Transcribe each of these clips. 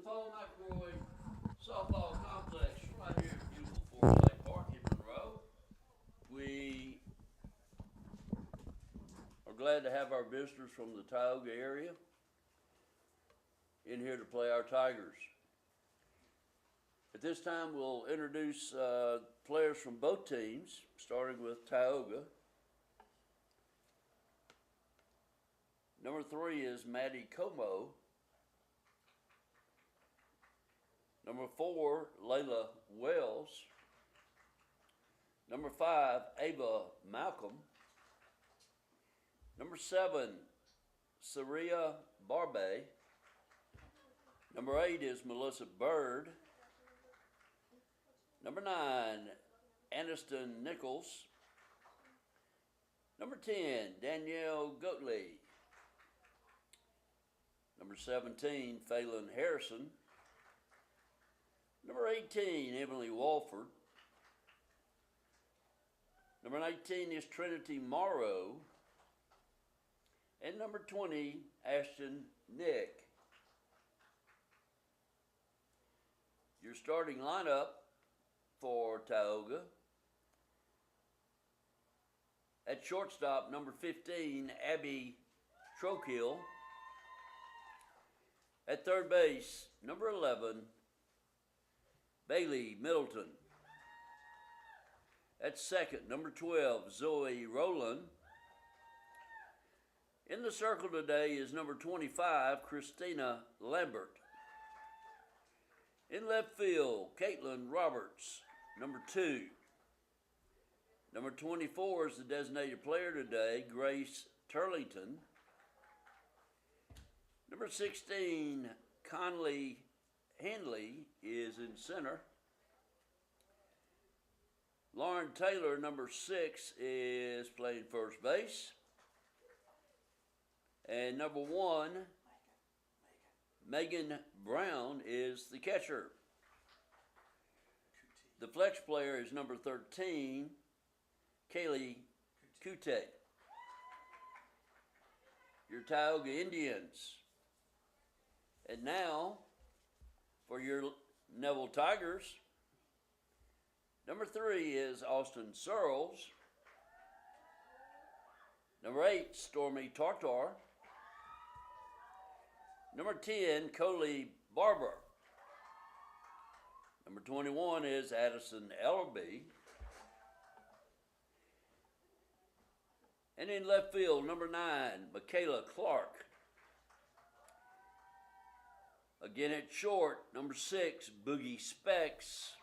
Paul McElroy Softball Complex right here at beautiful Forsyth Park in Monroe. We are glad to have our visitors from the Tioga area in here to play our Tigers. At this time, we'll introduce players from both teams, starting with Tioga. Number 3 is Maddie Como. Number 4, Layla Wells. Number 5, Ava Malcolm. Number 7, Saria Barbe. Number 8 is Melissa Bird. Number 9, Aniston Nichols. Number 10, Danielle Goatley. Number 17, Phelan Harrison. Number 18, Emily Walford. Number 19 is Trinity Morrow. And number 20, Ashton Nick. Your starting lineup for Tioga. At shortstop, number 15, Abby Trokill. At third base, number 11, Bailey Middleton. At second, number 12, Zoe Rowland. In the circle today is number 25, Christina Lambert. In left field, Caitlin Roberts, number 2. Number 24 is the designated player today, Grace Turlington. Number 16, Conley Henley is in center. Lauren Taylor, number 6, is playing first base. And number 1, Megan Brown, is the catcher. The flex player is number 13, Kaylee Kute. Your Tioga Indians. And now, for your Neville Tigers, number 3 is Austin Searles. Number 8, Stormy Tartar. Number 10, Coley Barber. Number 21 is Addison Ellerby. And in left field, number 9, Michaela Clark. Again at short, number 6, Boogie Specs.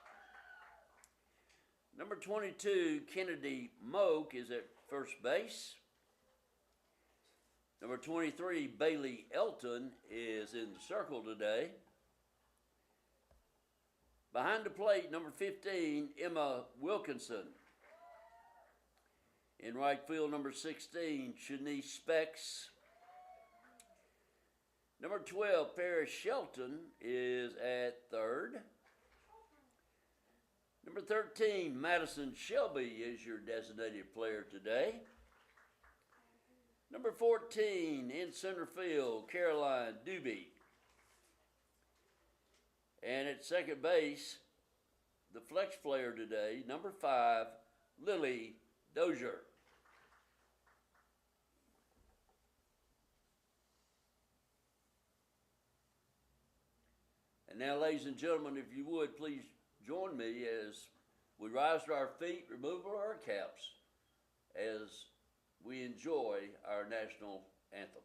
Number 22, Kennedy Moak, is at first base. Number 23, Bailey Elton, is in the circle today. Behind the plate, number 15, Emma Wilkinson. In right field, number 16, Shanice Specs. Number 12, Paris Shelton, is at third. Number 13, Madison Shelby, is your designated player today. Number 14, in center field, Caroline Doobie. And at second base, the flex player today, number 5, Lily Dozier. And now, ladies and gentlemen, if you would, please join me as we rise to our feet, remove our caps, as we enjoy our national anthem.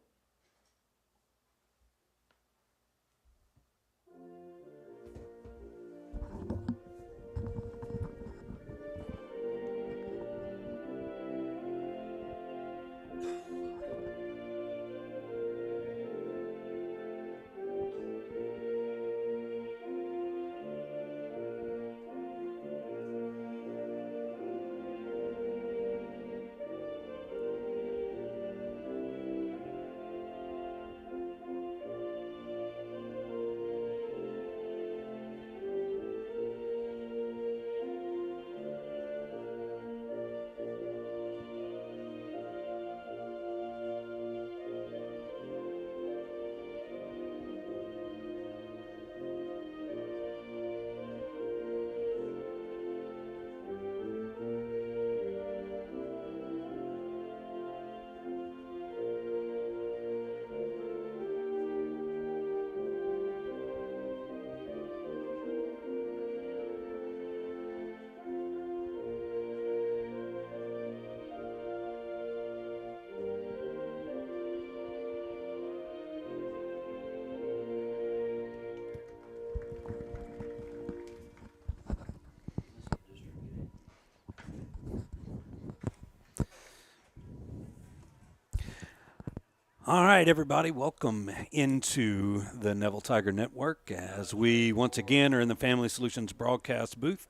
All right, everybody, welcome into the Neville Tiger Network as we once again are in the Family Solutions broadcast booth.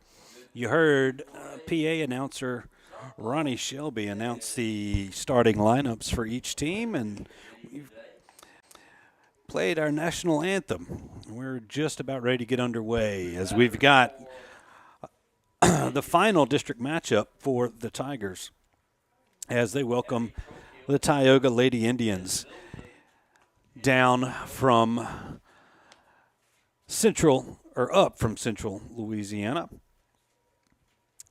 You heard PA announcer Ronnie Shelby announce the starting lineups for each team, and we've played our national anthem. We're just about ready to get underway as we've got the final district matchup for the Tigers as they welcome the Tioga Lady Indians down from up from central Louisiana.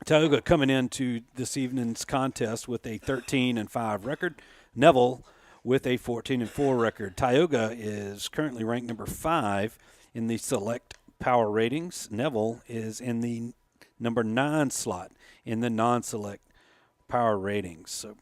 Tioga coming into this evening's contest with a 13-5 record. Neville with a 14-4 record. Tioga is currently ranked number 5 in the select power ratings. Neville is in the number 9 slot in the non-select power ratings. So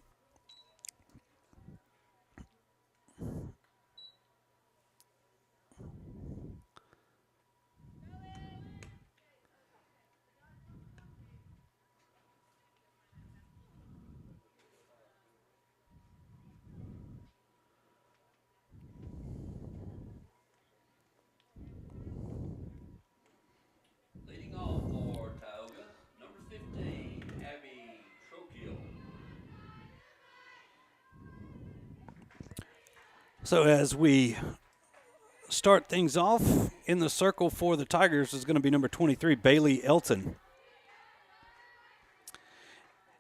Leading off for Tioga, number 15, Abby Trokiel. So as we start things off, in the circle for the Tigers is going to be number 23, Bailey Elton.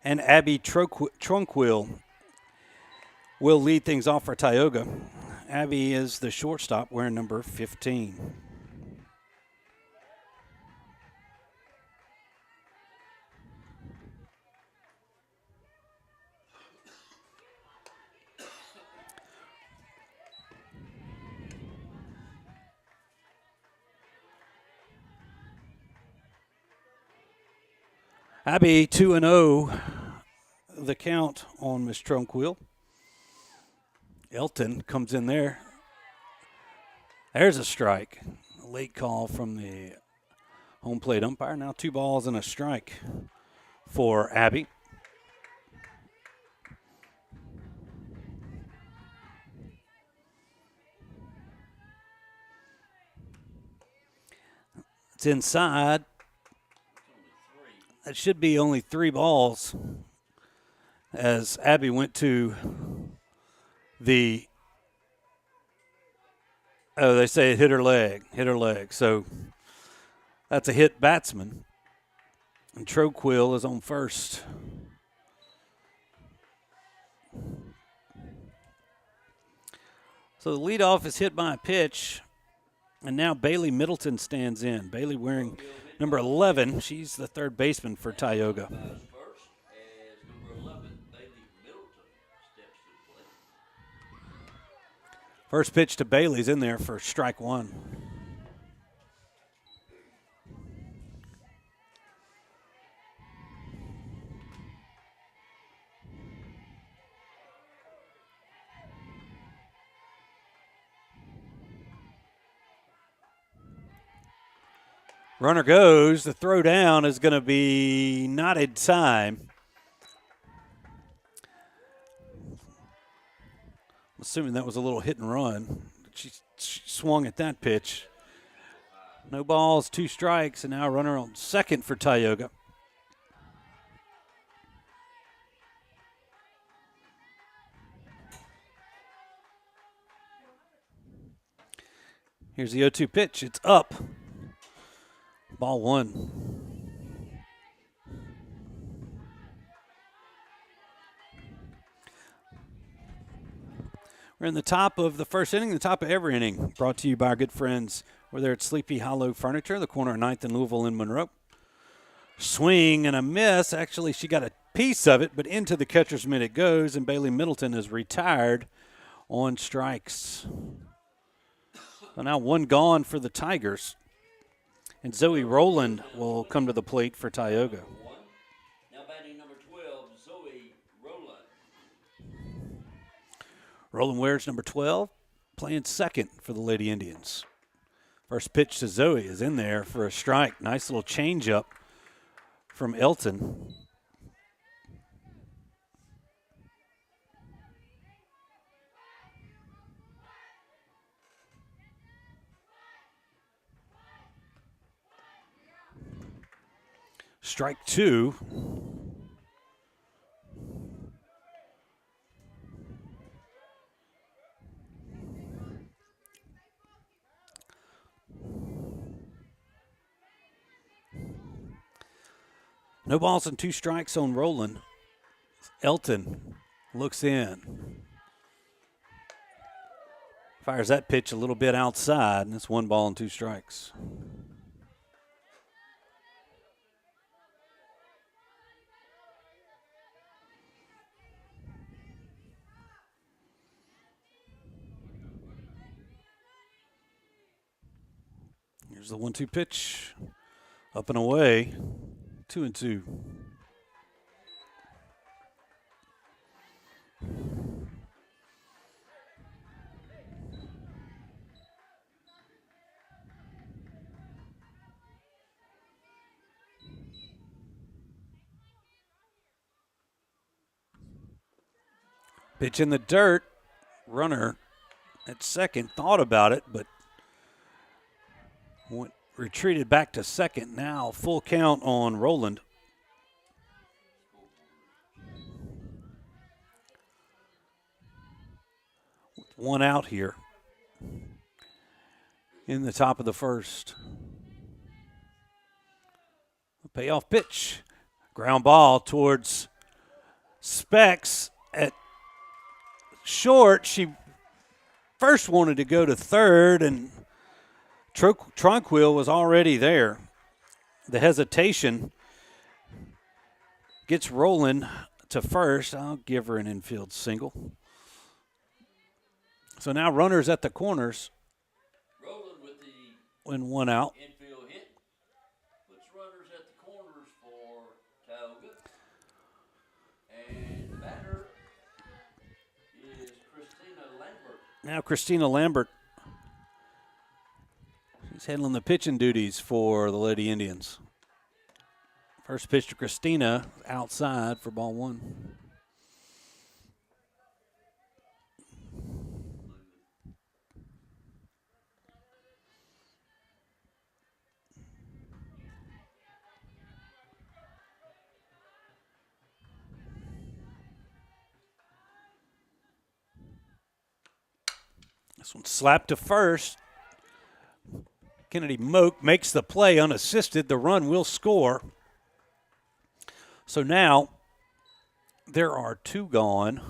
And Abby Tronquil will lead things off for Tioga. Abby is the shortstop wearing number 15. Abby 2-0, the count on Miss Tronquil. Elton comes in there. There's a strike. A late call from the home plate umpire. Now 2 balls and a strike for Abby. It's inside. It should be only 3 balls as Abby went to the, they say it hit her leg. So that's a hit batsman. And Troquill is on first. So the leadoff is hit by a pitch, and now Bailey Middleton stands in. Bailey wearing number 11. She's the third baseman for Tioga. First pitch to Bailey's in there for strike 1. Runner goes. The throw down is going to be not in time. I'm assuming that was a little hit and run. She swung at that pitch. No balls, 2 strikes, and now a runner on second for Tioga. Here's the 0-2 pitch. It's up. Ball 1. We're in the top of the first inning, the top of every inning, brought to you by our good friends over there at Sleepy Hollow Furniture, the corner of 9th and Louisville in Monroe. Swing and a miss. Actually, she got a piece of it, but into the catcher's mitt it goes, and Bailey Middleton is retired on strikes. So now 1 gone for the Tigers. And Zoe Rowland will come to the plate for Tioga. Now batting number 12, Zoe Rowland. Rowland wears number 12, playing second for the Lady Indians. First pitch to Zoe is in there for a strike. Nice little changeup from Elton. Strike two. No balls and 2 strikes on Roland. Elton looks in. Fires that pitch a little bit outside, and it's 1 ball and 2 strikes. Here's the 1-2 pitch. Up and away. 2-2. Pitch in the dirt. Runner at second thought about it, but retreated back to second. Now full count on Roland. One out here in the top of the first. A payoff pitch. Ground ball towards Specs at short. She first wanted to go to third, and Tronquil was already there. The hesitation gets Roland to first. I'll give her an infield single. So now runners at the corners. Roland with the when one out. infield hit. Puts runners at the corners for Tioga. And the batter is Christina Lambert. Now Christina Lambert. She's handling the pitching duties for the Lady Indians. First pitch to Christina, outside for ball 1. This one slapped to first. Kennedy Moak makes the play unassisted. The run will score. So now there are 2 gone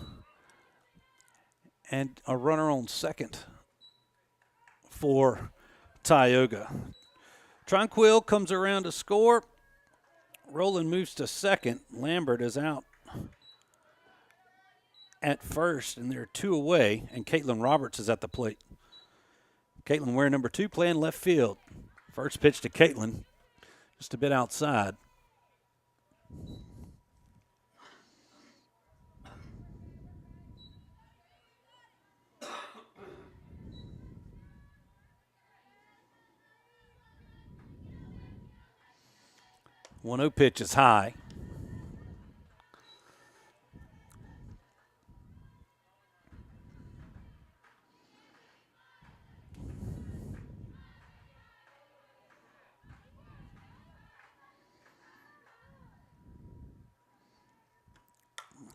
and a runner on second for Tioga. Tronquil comes around to score. Roland moves to second. Lambert is out at first, and there are 2 away, and Caitlin Roberts is at the plate. Caitlin wearing number 2, playing left field. First pitch to Caitlin, just a bit outside. One 0 pitch is high.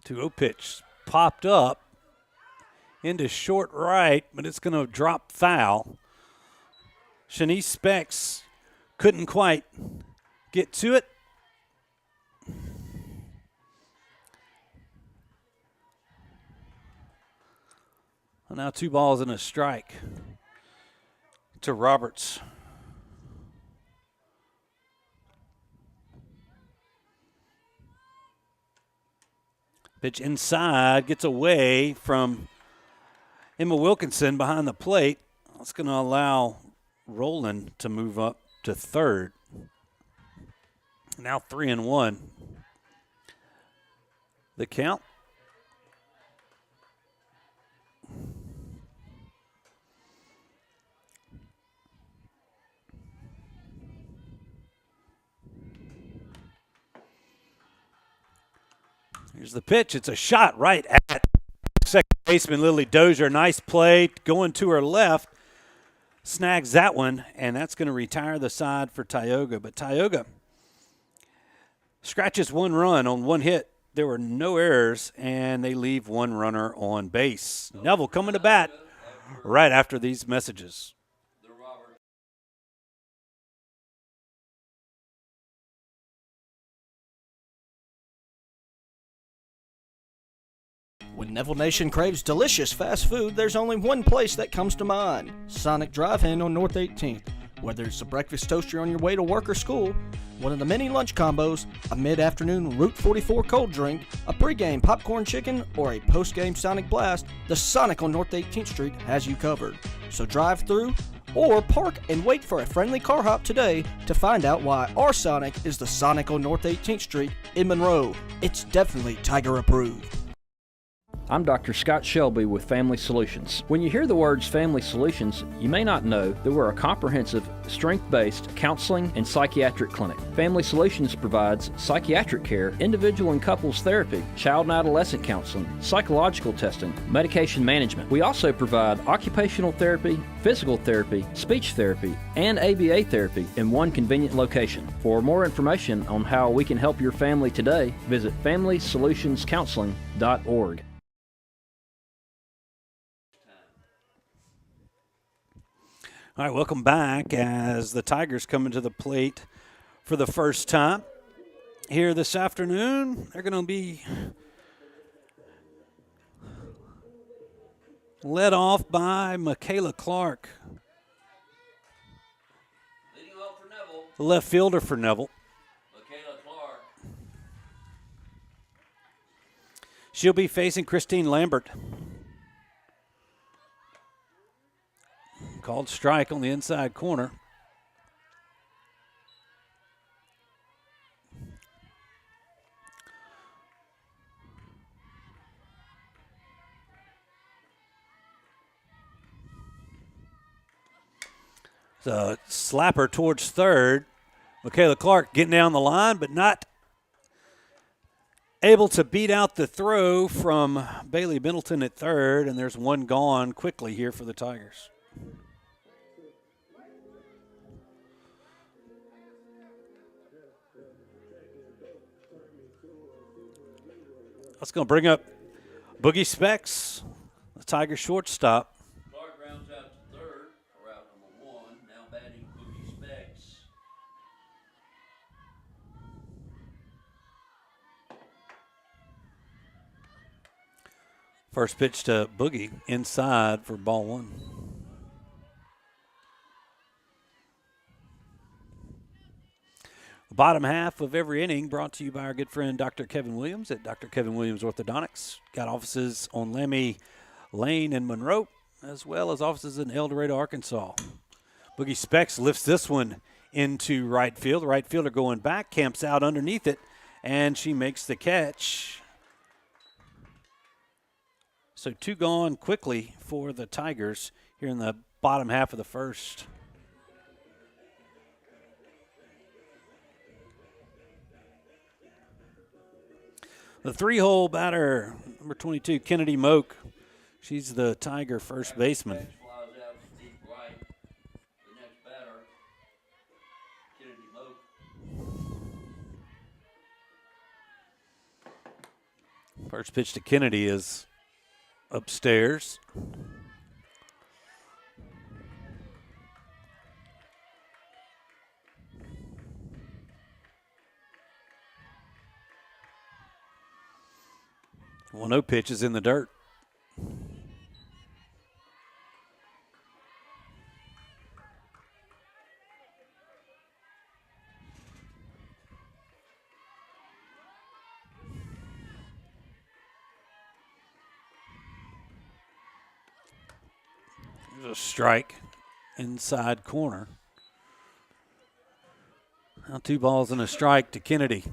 Two 0 pitch popped up into short right, but it's going to drop foul. Shanice Specs couldn't quite get to it. Now 2 balls and a strike to Roberts. Pitch inside, gets away from Emma Wilkinson behind the plate. That's going to allow Roland to move up to third. Now 3-1. The count. Here's the pitch. It's a shot right at second baseman Lily Dozier. Nice play going to her left. Snags that one, and that's going to retire the side for Tioga. But Tioga scratches 1 run on 1 hit. There were no errors, and they leave 1 runner on base. Neville coming to bat right after these messages. When Neville Nation craves delicious fast food, there's only one place that comes to mind: Sonic Drive-In on North 18th. Whether it's a breakfast toaster on your way to work or school, one of the many lunch combos, a mid-afternoon Route 44 cold drink, a pregame popcorn chicken, or a postgame Sonic Blast, the Sonic on North 18th Street has you covered. So drive through or park and wait for a friendly car hop today to find out why our Sonic is the Sonic on North 18th Street in Monroe. It's definitely Tiger approved. I'm Dr. Scott Shelby with Family Solutions. When you hear the words Family Solutions, you may not know that we're a comprehensive, strength-based counseling and psychiatric clinic. Family Solutions provides psychiatric care, individual and couples therapy, child and adolescent counseling, psychological testing, medication management. We also provide occupational therapy, physical therapy, speech therapy, and ABA therapy in one convenient location. For more information on how we can help your family today, visit FamilySolutionsCounseling.org. All right, welcome back as the Tigers come into the plate for the first time here this afternoon. They're going to be led off by Michaela Clark, Leading off for Neville, the left fielder for Neville. Michaela Clark. She'll be facing Christine Lambert. Called strike on the inside corner. So slapper towards third. Michaela Clark getting down the line, but not able to beat out the throw from Bailey Middleton at third, and there's 1 gone quickly here for the Tigers. That's going to bring up Boogie Specs, the Tiger shortstop. Clark rounds out to third, or out number 1. Now batting Boogie Specs. First pitch to Boogie inside for ball 1. Bottom half of every inning brought to you by our good friend Dr. Kevin Williams at Dr. Kevin Williams Orthodontics. Got offices on Lammy Lane in Monroe, as well as offices in El Dorado, Arkansas. Boogie Specs lifts this one into right field. The right fielder going back, camps out underneath it, and she makes the catch. So 2 gone quickly for the Tigers here in the bottom half of the first. The 3-hole batter, number 22, Kennedy Moak. She's the Tiger first baseman. Flies out to deep right. The next batter, Kennedy Moak. First pitch to Kennedy is upstairs. Well, no pitch is in the dirt. There's a strike inside corner. Now 2 balls and a strike to Kennedy.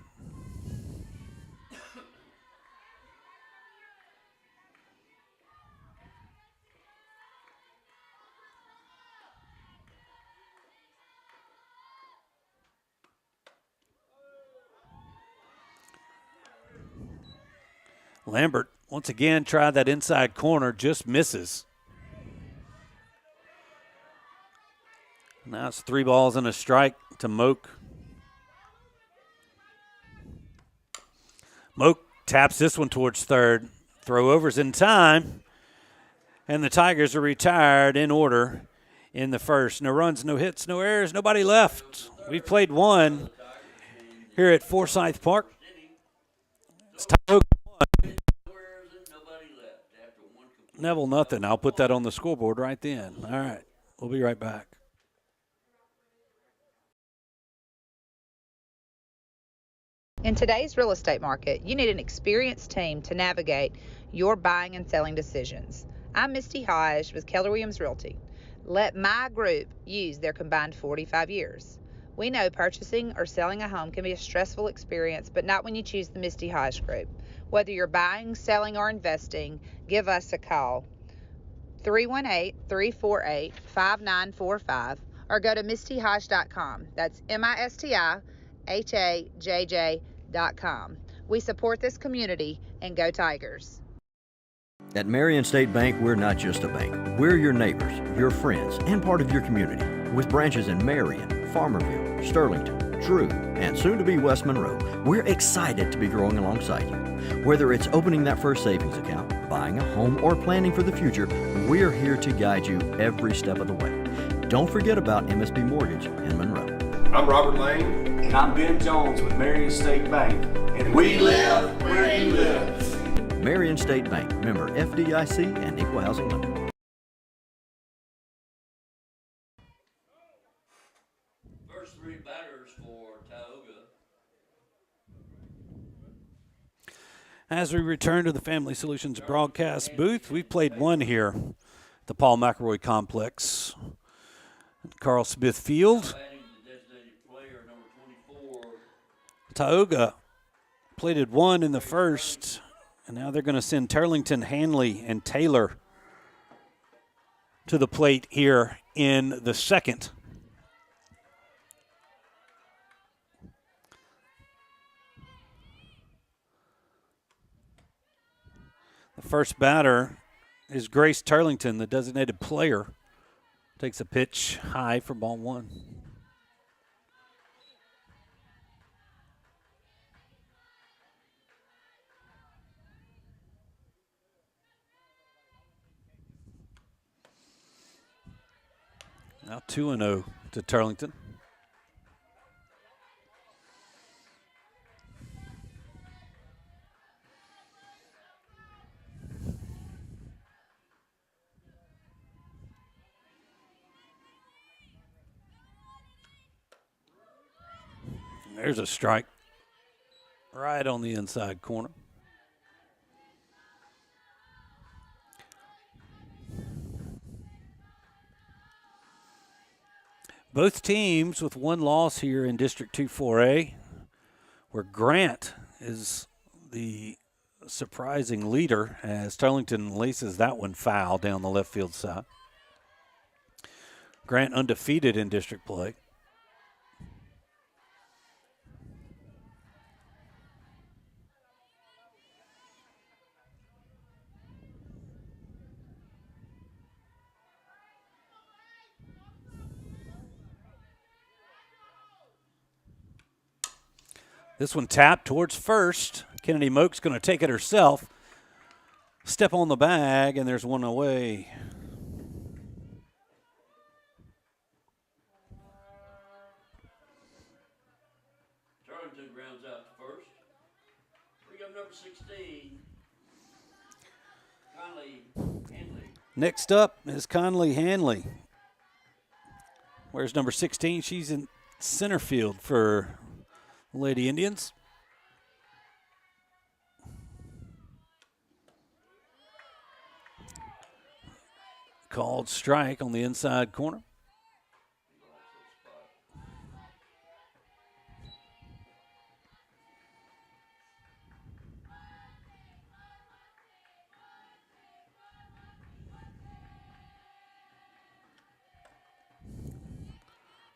Lambert once again tried that inside corner, just misses. Now it's 3 balls and a strike to Moak. Moak taps this one towards third. Throw overs in time. And the Tigers are retired in order in the first. No runs, no hits, no errors, nobody left. We've played one here at Forsyth Park. It's Tioga 1. Neville nothing. I'll put that on the scoreboard right then. All right. We'll be right back. In today's real estate market, you need an experienced team to navigate your buying and selling decisions. I'm Misty Hodge with Keller Williams Realty. Let my group use their combined 45 years. We know purchasing or selling a home can be a stressful experience, but not when you choose the Misty Hodge Group. Whether you're buying, selling, or investing, give us a call. 318-348-5945 or go to mistyhodge.com. That's MISTIHAJJ.com. We support this community and go Tigers. At Marion State Bank, we're not just a bank. We're your neighbors, your friends, and part of your community. With branches in Marion, Farmerville, Sterlington, Drew, and soon to be West Monroe, we're excited to be growing alongside you. Whether it's opening that first savings account, buying a home, or planning for the future, we're here to guide you every step of the way. Don't forget about MSB Mortgage in Monroe. I'm Robert Lane. And I'm Ben Jones with Marion State Bank. And we live where you live. Marion State Bank, member FDIC and equal housing lender. First three batters for Tioga. As we return to the Family Solutions broadcast booth, we've played one here at the Paul McElroy Complex at Carl Smith Field. Tioga plated one in the first, and now they're going to send Turlington, Hanley, and Taylor to the plate here in the second. The first batter is Grace Turlington, the designated player. Takes a pitch high for ball one. Now 2-0 to Turlington. There's a strike right on the inside corner. Both teams with one loss here in District 2-4A, where Grant is the surprising leader as Turlington laces that one foul down the left field side. Grant undefeated in district play. This one tapped towards first. Kennedy Moak's going to take it herself. Step on the bag, and there's one away. Turlington grounds out to first. We got number 16, Conley Hanley. Next up is Conley Hanley. Where's number 16? She's in center field for Lady Indians. Called strike on the inside corner.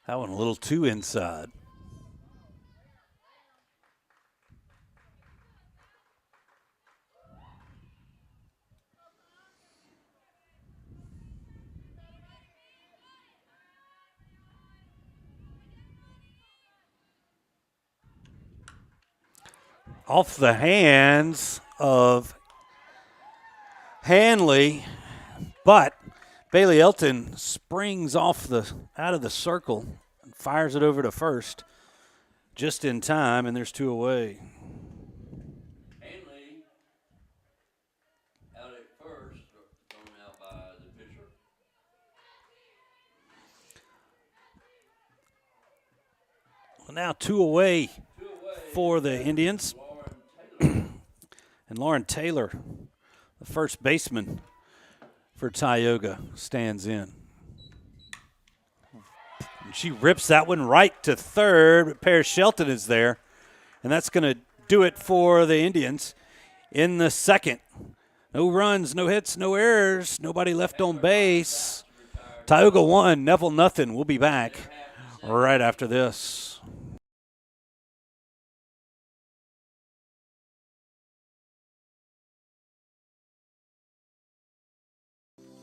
That one a little too inside. off the hands of Hanley, but Bailey Elton springs out of the circle and fires it over to first just in time, and there's 2 away. Hanley out at first, thrown out by the pitcher. Well, now 2 away for the Indians. And Lauren Taylor, the first baseman for Tioga, stands in. And she rips that one right to third, but Paris Shelton is there. And that's going to do it for the Indians in the second. No runs, no hits, no errors, nobody left on base. Tioga 1, Neville nothing. We'll be back right after this.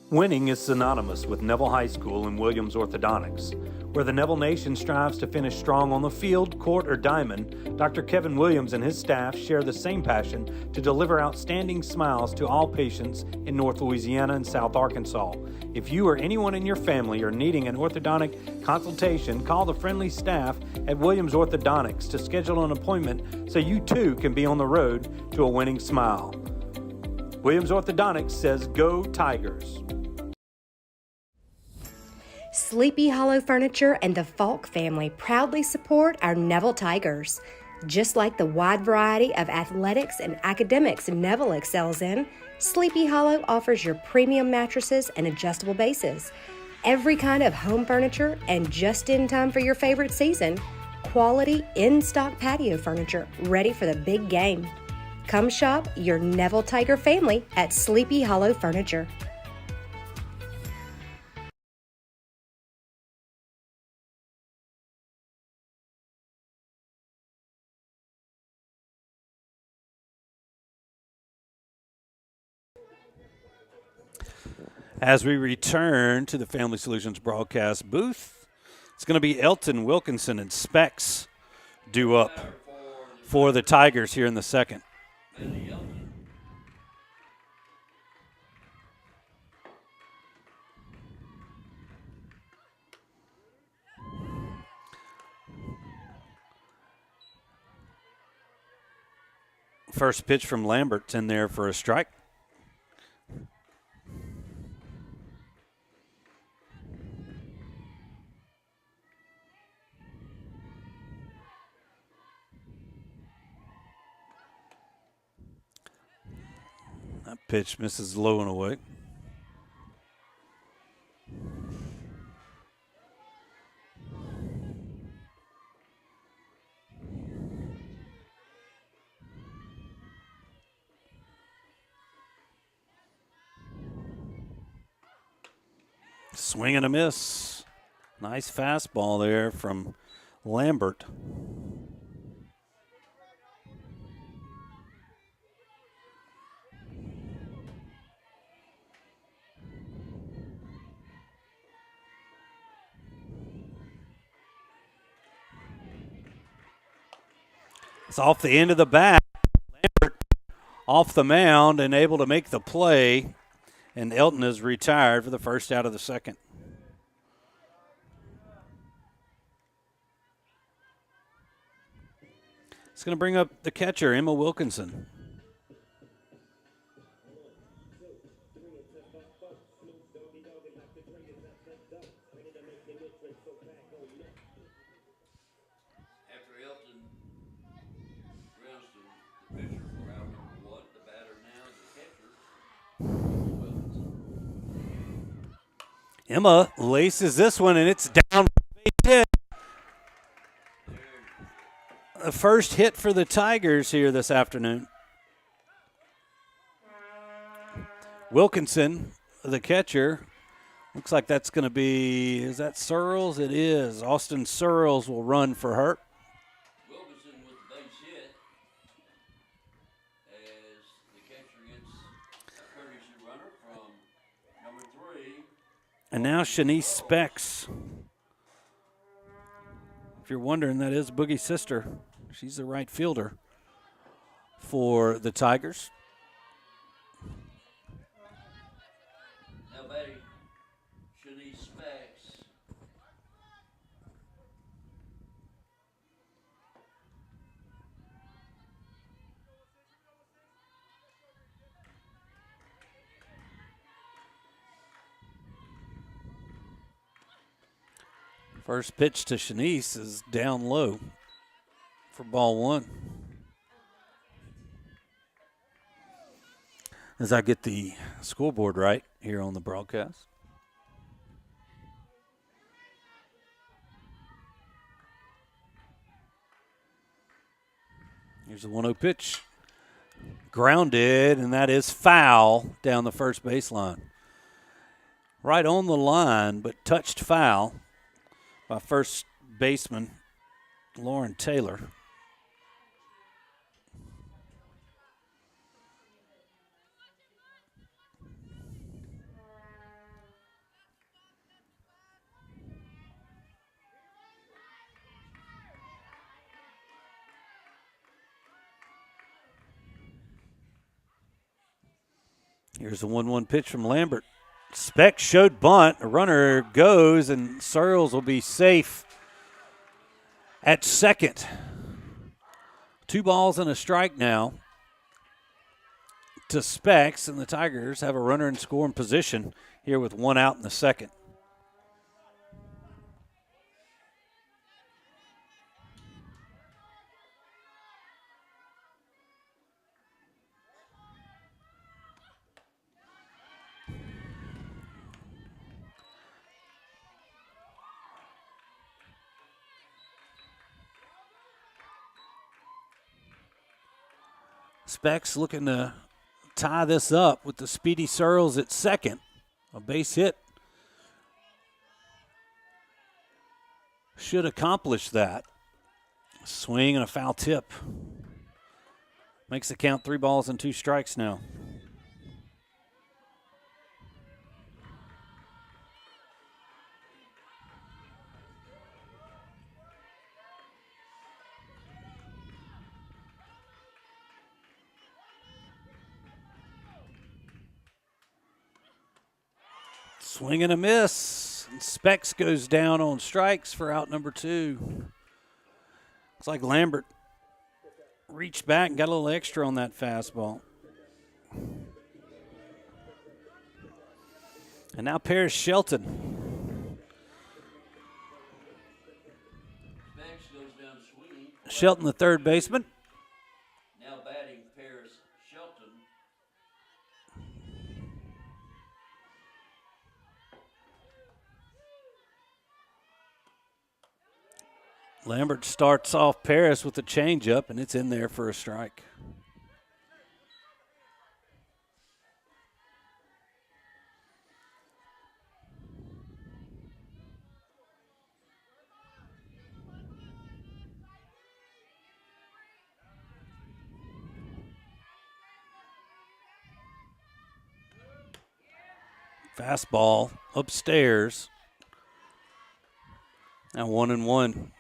Winning is synonymous with Neville High School and Williams Orthodontics. Where the Neville Nation strives to finish strong on the field, court, or diamond, Dr. Kevin Williams and his staff share the same passion to deliver outstanding smiles to all patients in North Louisiana and South Arkansas. If you or anyone in your family are needing an orthodontic consultation, call the friendly staff at Williams Orthodontics to schedule an appointment so you too can be on the road to a winning smile. Williams Orthodontics says, "Go Tigers." Sleepy Hollow Furniture and the Falk family proudly support our Neville Tigers. Just like the wide variety of athletics and academics Neville excels in, Sleepy Hollow offers your premium mattresses and adjustable bases, every kind of home furniture, and just in time for your favorite season, quality in-stock patio furniture ready for the big game. Come shop your Neville Tiger family at Sleepy Hollow Furniture. As we return to the Family Solutions broadcast booth, it's going to be Elton, Wilkinson, and Specs due up for the Tigers here in the second. First pitch from Lambert's in there for a strike. That pitch misses low and away. Swing and a miss. Nice fastball there from Lambert. It's off the end of the bat. Lambert off the mound and able to make the play. And Elton is retired for the first out of the second. It's going to bring up the catcher, Emma Wilkinson. Emma laces this one, and it's down. Hit. The first hit for the Tigers here this afternoon. Wilkinson, the catcher. Looks like that's going to be, is that Searles? It is. Austin Searles will run for her. Wilkinson with the base hit as the catcher gets a courtesy runner from number 3. And now Shanice Specs. If you're wondering, that is Boogie's sister. She's the right fielder for the Tigers. Now batting, Shanice Specs. First pitch to Shanice is down low for ball one. As I get the scoreboard right here on the broadcast. Here's the 1-0 pitch. Grounded, and that is foul down the first baseline. Right on the line, but touched foul by first baseman Lauren Taylor. Here's a 1-1 pitch from Lambert. Speck showed bunt. A runner goes, and Searles will be safe at second. 2 balls and a strike now to Specs, and the Tigers have a runner in scoring position here with 1 out in the second. Specs looking to tie this up with the speedy Searles at second. A base hit should accomplish that. Swing and a foul tip. Makes the count 3 balls and 2 strikes now. Swing and a miss. And Specs goes down on strikes for out number 2. Looks like Lambert reached back and got a little extra on that fastball. And now Paris Shelton. Specs goes down swinging. Shelton, the third baseman. Now batting Paris Shelton. Lambert starts off Paris with a changeup, and it's in there for a strike. Fastball upstairs. Now 1-1.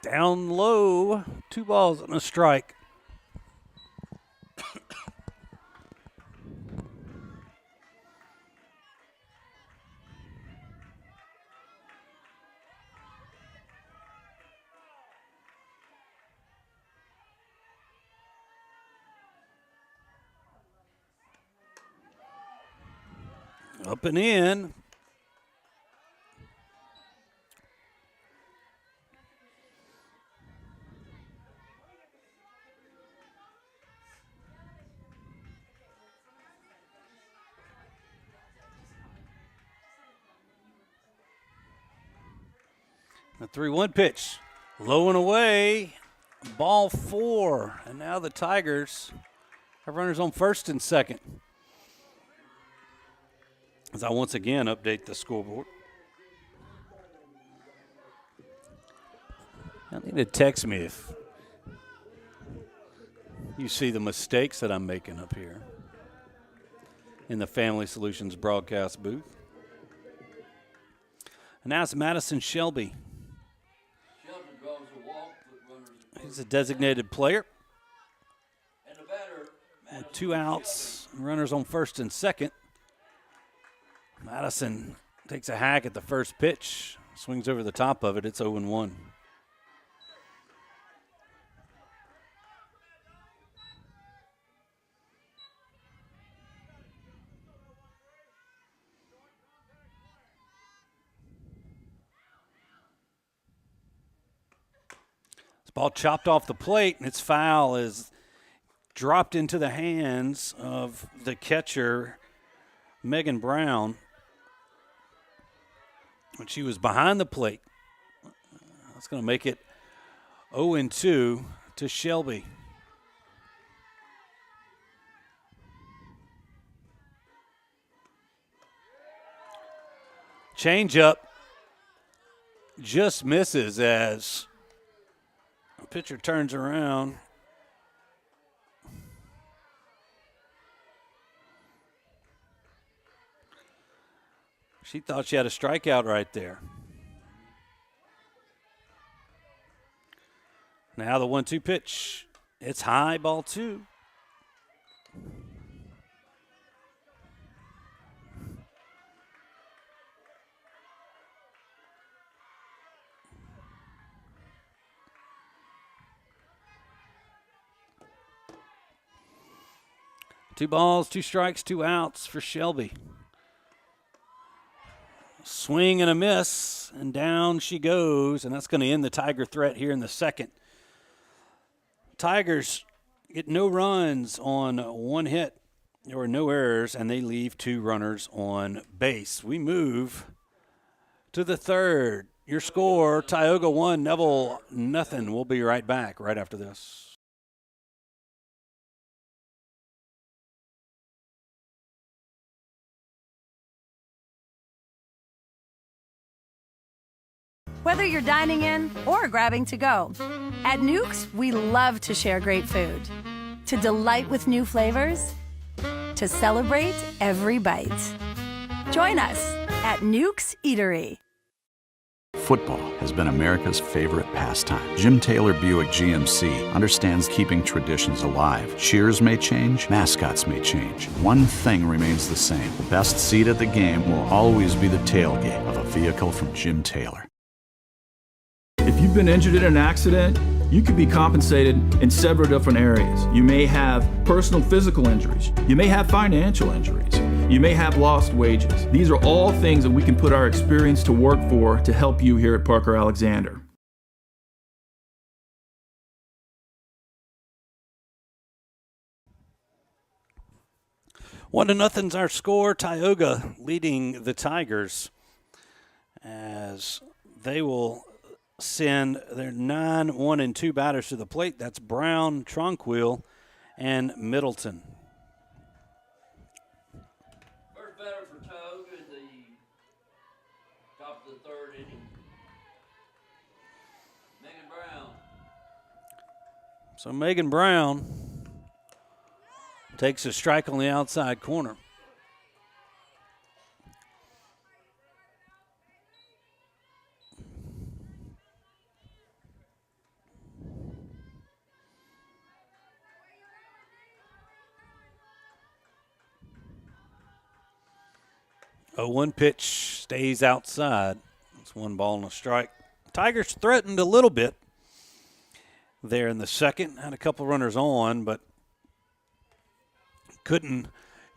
Down low, 2 balls and a strike. Up and in. The 3-1 pitch, low and away, ball 4. And now the Tigers have runners on first and second. As I once again update the scoreboard. I need to text me if you see the mistakes that I'm making up here in the Family Solutions broadcast booth. And now it's Madison Shelby. Shelby draws a walk, but runners. He's a designated player. And the batter, With 2 outs, runners on first and second. Madison takes a hack at the first pitch, swings over the top of it. It's 0-1. This ball chopped off the plate, and its foul is dropped into the hands of the catcher, Megan Brown, when she was behind the plate. That's going to make it 0-2 to Shelby. Changeup just misses as the pitcher turns around. She thought she had a strikeout right there. Now the 1-2 pitch. It's high, ball 2. Two balls, 2 strikes, 2 outs for Shelby. Swing and a miss, and down she goes, and that's going to end the Tiger threat here in the second. Tigers get no runs on 1 hit. There were no errors, and they leave 2 runners on base. We move to the third. Your score, Tioga 1, Neville nothing. We'll be right back right after this. Whether you're dining in or grabbing to go, at Nukes, we love to share great food, to delight with new flavors, to celebrate every bite. Join us at Nukes Eatery. Football has been America's favorite pastime. Jim Taylor Buick GMC understands keeping traditions alive. Cheers may change, mascots may change. One thing remains the same. The best seat at the game will always be the tailgate of a vehicle from Jim Taylor. If you've been injured in an accident, you could be compensated in several different areas. You may have personal physical injuries. You may have financial injuries. You may have lost wages. These are all things that we can put our experience to work for to help you here at Parker Alexander. 1-0's our score. Tioga leading the Tigers as they will send their 9, 1, and 2 batters to the plate. That's Brown, Tronquil, and Middleton. First batter for Tioga in the top of the third inning. Megan Brown. So Megan Brown takes a strike on the outside corner. A 1 pitch stays outside. It's 1 ball and a strike. Tigers threatened a little bit there in the second. Had a couple runners on, but couldn't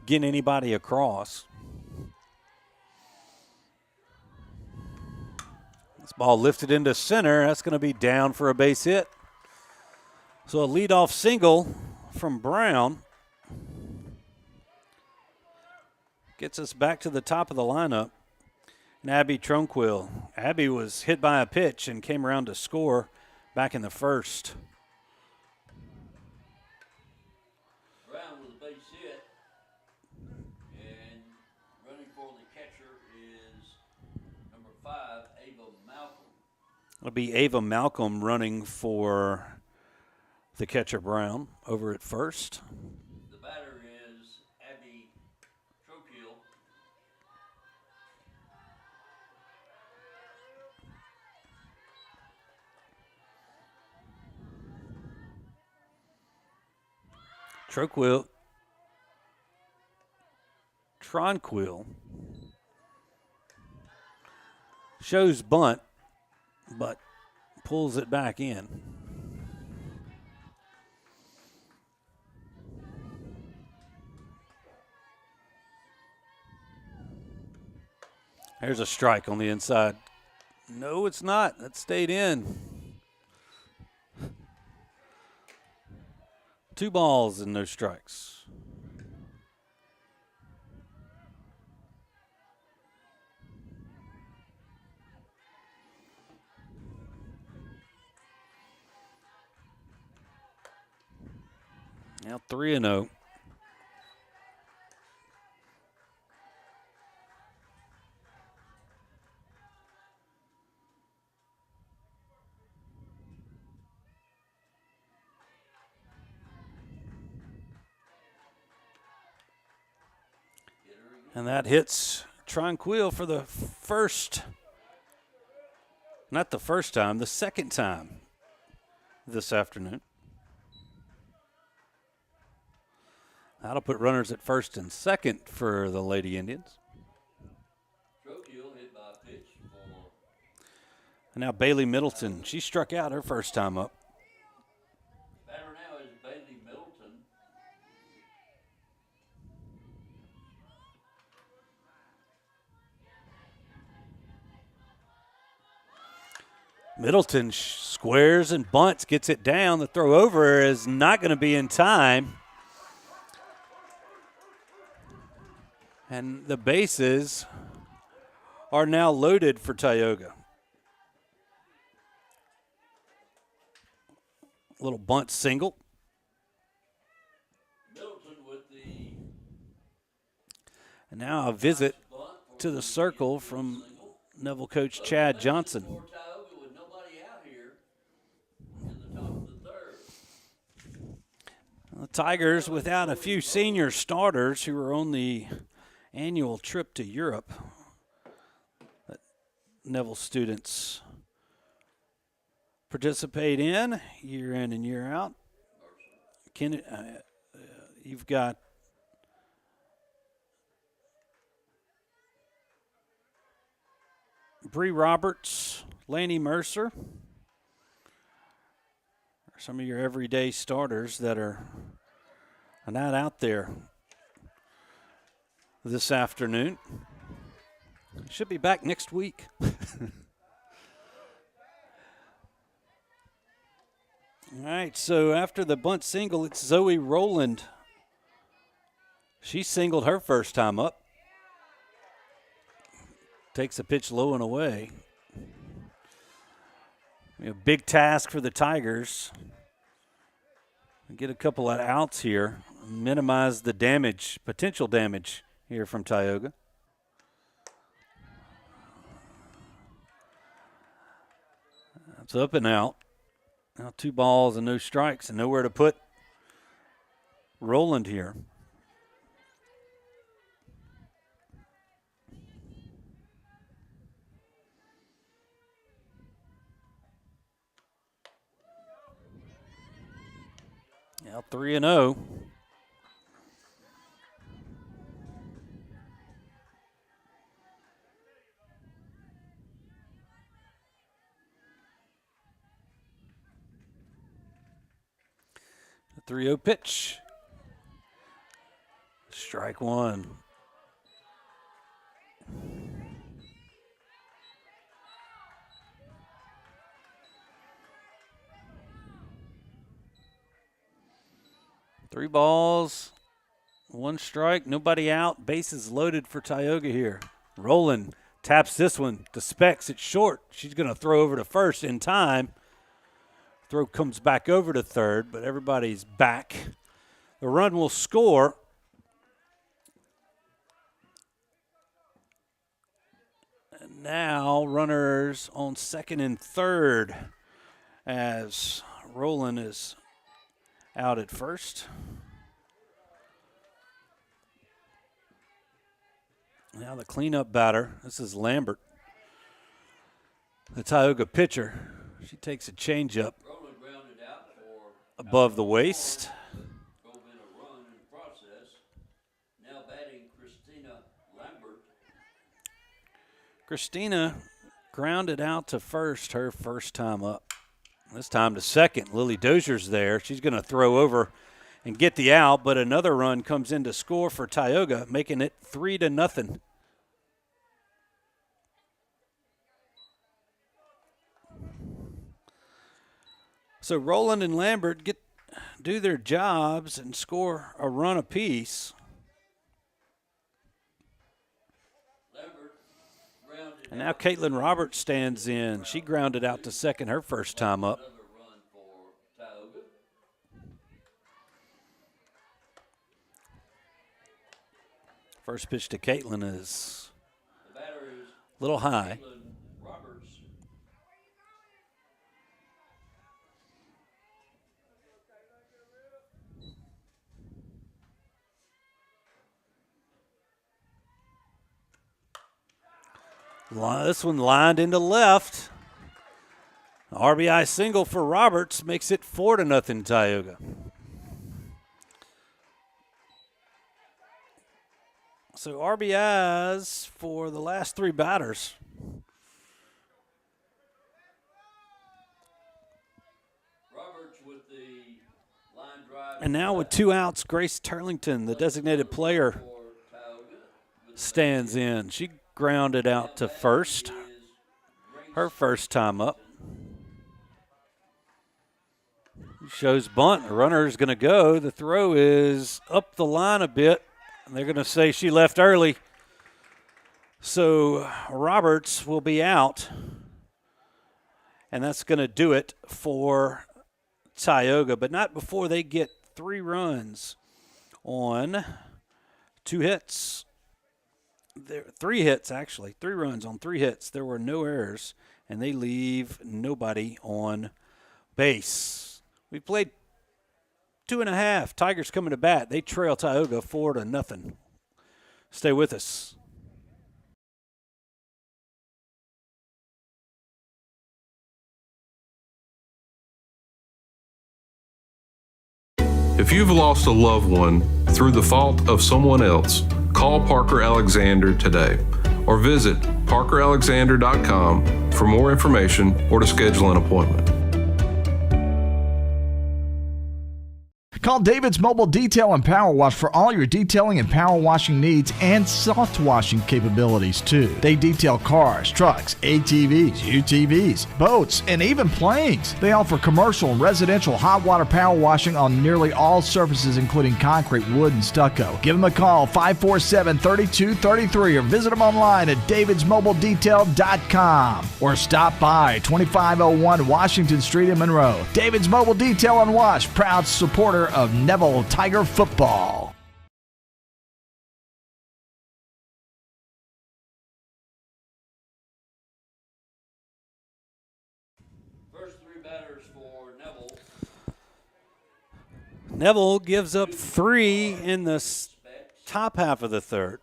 get anybody across. This ball lifted into center. That's going to be down for a base hit. So a leadoff single from Brown gets us back to the top of the lineup. And Abby Tronquil. Abby was hit by a pitch and came around to score back in the first. Brown with a base hit. And running for the catcher is number 5, Ava Malcolm. It'll be Ava Malcolm running for the catcher Brown over at first. The batter is Abby Trokiel. Tronquil shows bunt, but pulls it back in. There's a strike on the inside. No, it's not. That stayed in. 2 balls and no strikes. Now 3-0. And that hits Tronquil for the second time this afternoon. That'll put runners at first and second for the Lady Indians. Trokiel hit by a pitch for. And now Bailey Middleton. She struck out her first time up. Batter now is Bailey Middleton. Middleton squares and bunts, gets it down. The throw over is not going to be in time. And the bases are now loaded for Tioga. Little bunt single. Middleton with the. And now a visit to the circle from Neville coach Chad Johnson. For Tioga with nobody out here in the top of the third. The Tigers without a few senior starters who are on the annual trip to Europe that Neville students participate in and year out. You've got Bree Roberts, Laney Mercer, some of your everyday starters that are not out there this afternoon. Should be back next week. All right, so after the bunt single, it's Zoe Rowland. She singled her first time up. Takes a pitch low and away. A big task for the Tigers. Get a couple of outs here. Minimize the damage, potential damage here from Tioga. It's up and out. Now 2 balls and no strikes and nowhere to put Rowland here. Now 3-0. The 3-0 pitch. Strike 1. Three balls, 1 strike, nobody out. Bases loaded for Tioga here. Rowland taps this one to Specs. It's short. She's going to throw over to first in time. Throw comes back over to third, but everybody's back. The run will score. And now runners on second and third as Roland is out at first. Now the cleanup batter. This is Lambert, the Tioga pitcher. She takes a changeup above the waist. Christina grounded out to first her first time up. This time to second. Lily Dozier's there. She's going to throw over and get the out, but another run comes in to score for Tioga, making it 3-0. So Roland and Lambert do their jobs and score a run apiece. And now Caitlin Roberts stands in. She grounded out to second her first time up. First pitch to Caitlin is a little high. This one lined into left. RBI single for Roberts makes it 4-0 Tioga. So RBIs for the last three batters. Roberts with the line drive. And now with two outs, Grace Turlington, the designated player, stands in. She grounded out to first, her first time up. Shows bunt. The runner is going to go. The throw is up the line a bit. And they're going to say she left early. So Roberts will be out. And that's going to do it for Tioga, but not before they get 3 runs on 2 hits. 3 hits, actually. 3 runs on 3 hits. There were no errors, and they leave nobody on base. We played 2.5. Tigers coming to bat. They trail Tioga 4-0. Stay with us. If you've lost a loved one through the fault of someone else, call Parker Alexander today or visit parkeralexander.com for more information or to schedule an appointment. Call David's Mobile Detail and Power Wash for all your detailing and power washing needs and soft washing capabilities too. They detail cars, trucks, ATVs, UTVs, boats, and even planes. They offer commercial and residential hot water power washing on nearly all surfaces including concrete, wood, and stucco. Give them a call 547-3233 or visit them online at davidsmobiledetail.com or stop by 2501 Washington Street in Monroe. David's Mobile Detail and Wash, proud supporter of Neville Tiger football. First 3 batters for Neville. Neville gives up 3 in the top half of the third.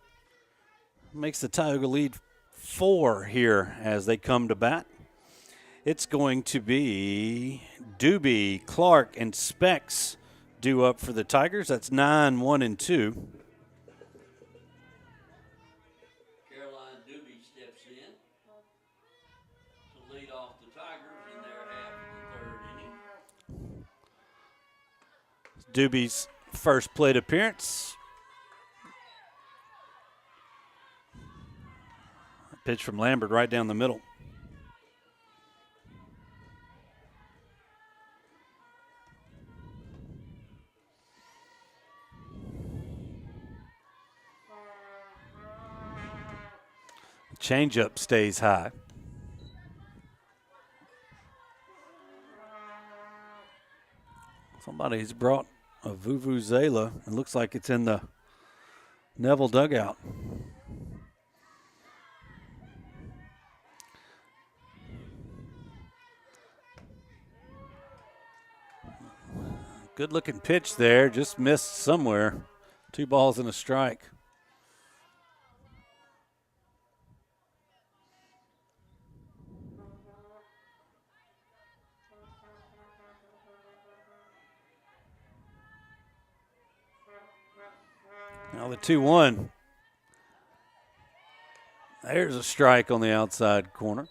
Makes the Tioga lead 4 here as they come to bat. It's going to be Doobie, Clark, and Specs due up for the Tigers. That's 9, 1, and 2. Caroline Doobie steps in to lead off the Tigers in their half of the 3rd inning. Doobie's first plate appearance. Pitch from Lambert right down the middle. Changeup stays high. Somebody's brought a vuvuzela. It looks like it's in the Neville dugout. Good looking pitch there, just missed somewhere. 2 balls and a strike. Now the 2-1. There's a strike on the outside corner.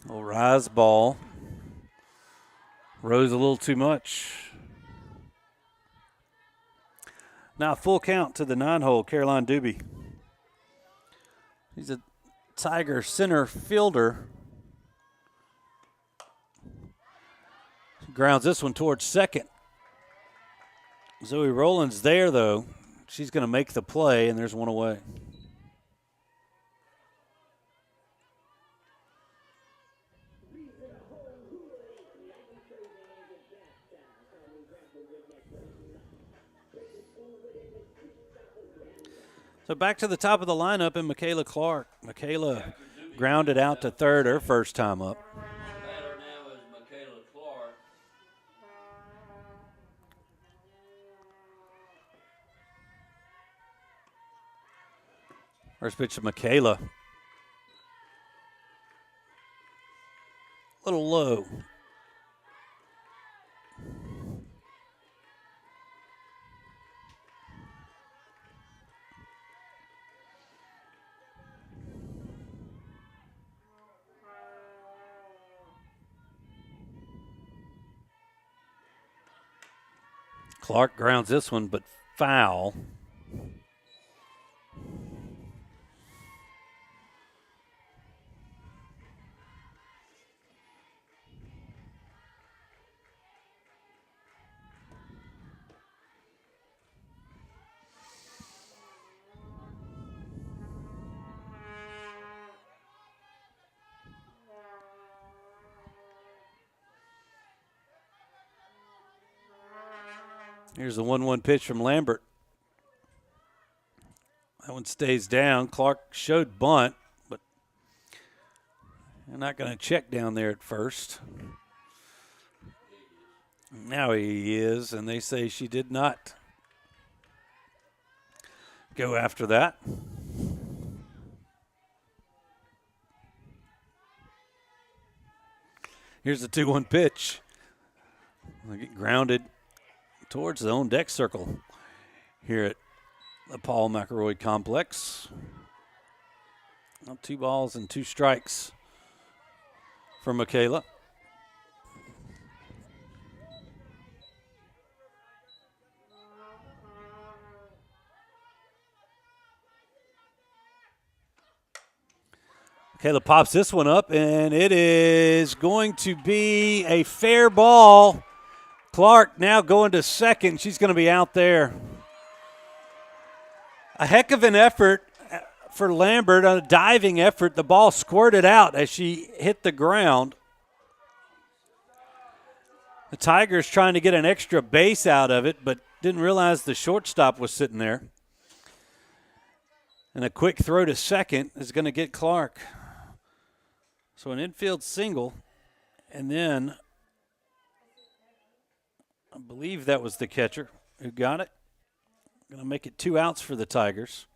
Little rise ball. Rose a little too much. Now full count to the 9-hole, Caroline Doobie. He's a Tiger center fielder. Grounds this one towards second. Zoe Rowland's there, though. She's going to make the play, and there's one away. So back to the top of the lineup and Michaela Clark. Michaela grounded out to third her first time up. The batter now is Michaela Clark. First pitch to Michaela. A little low. Clark grounds this one, but foul. Here's the 1-1 pitch from Lambert. That one stays down. Clark showed bunt, but they're not going to check down there at first. Now he is, and they say she did not go after that. Here's the 2-1 pitch. They get grounded towards the own deck circle here at the Paul McElroy Complex. Well, 2 balls and 2 strikes for Michaela. Michaela pops this one up, and it is going to be a fair ball. Clark now going to second. She's going to be out there. A heck of an effort for Lambert, a diving effort. The ball squirted out as she hit the ground. The Tigers trying to get an extra base out of it, but didn't realize the shortstop was sitting there. And a quick throw to second is going to get Clark. So an infield single, and then I believe that was the catcher who got it. Going to make it 2 outs for the Tigers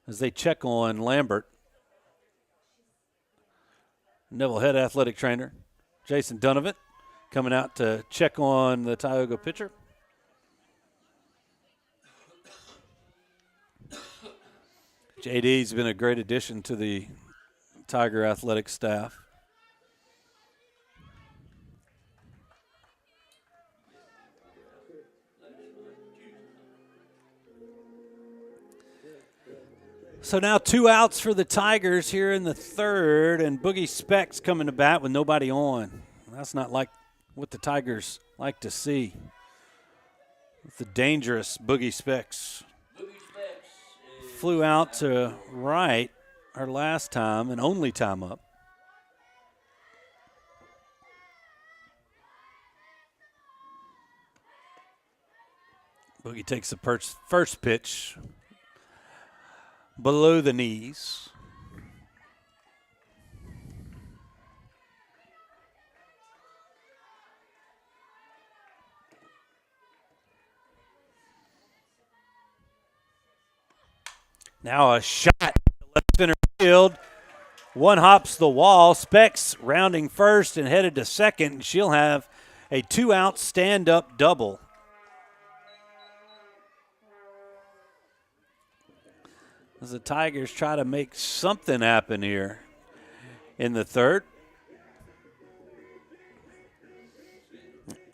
as they check on Lambert. Neville head athletic trainer Jason Donovan coming out to check on the Tioga pitcher. JD's been a great addition to the Tiger athletic staff. So now 2 outs for the Tigers here in the third, and Boogie Specs coming to bat with nobody on. That's not like what the Tigers like to see. It's the dangerous Boogie Specs. Flew out to right her last time and only time up. Boogie takes the first pitch below the knees. Now a shot to left center field. One hops the wall. Specs rounding first and headed to second. She'll have a 2-out stand-up double. As the Tigers try to make something happen here in the third.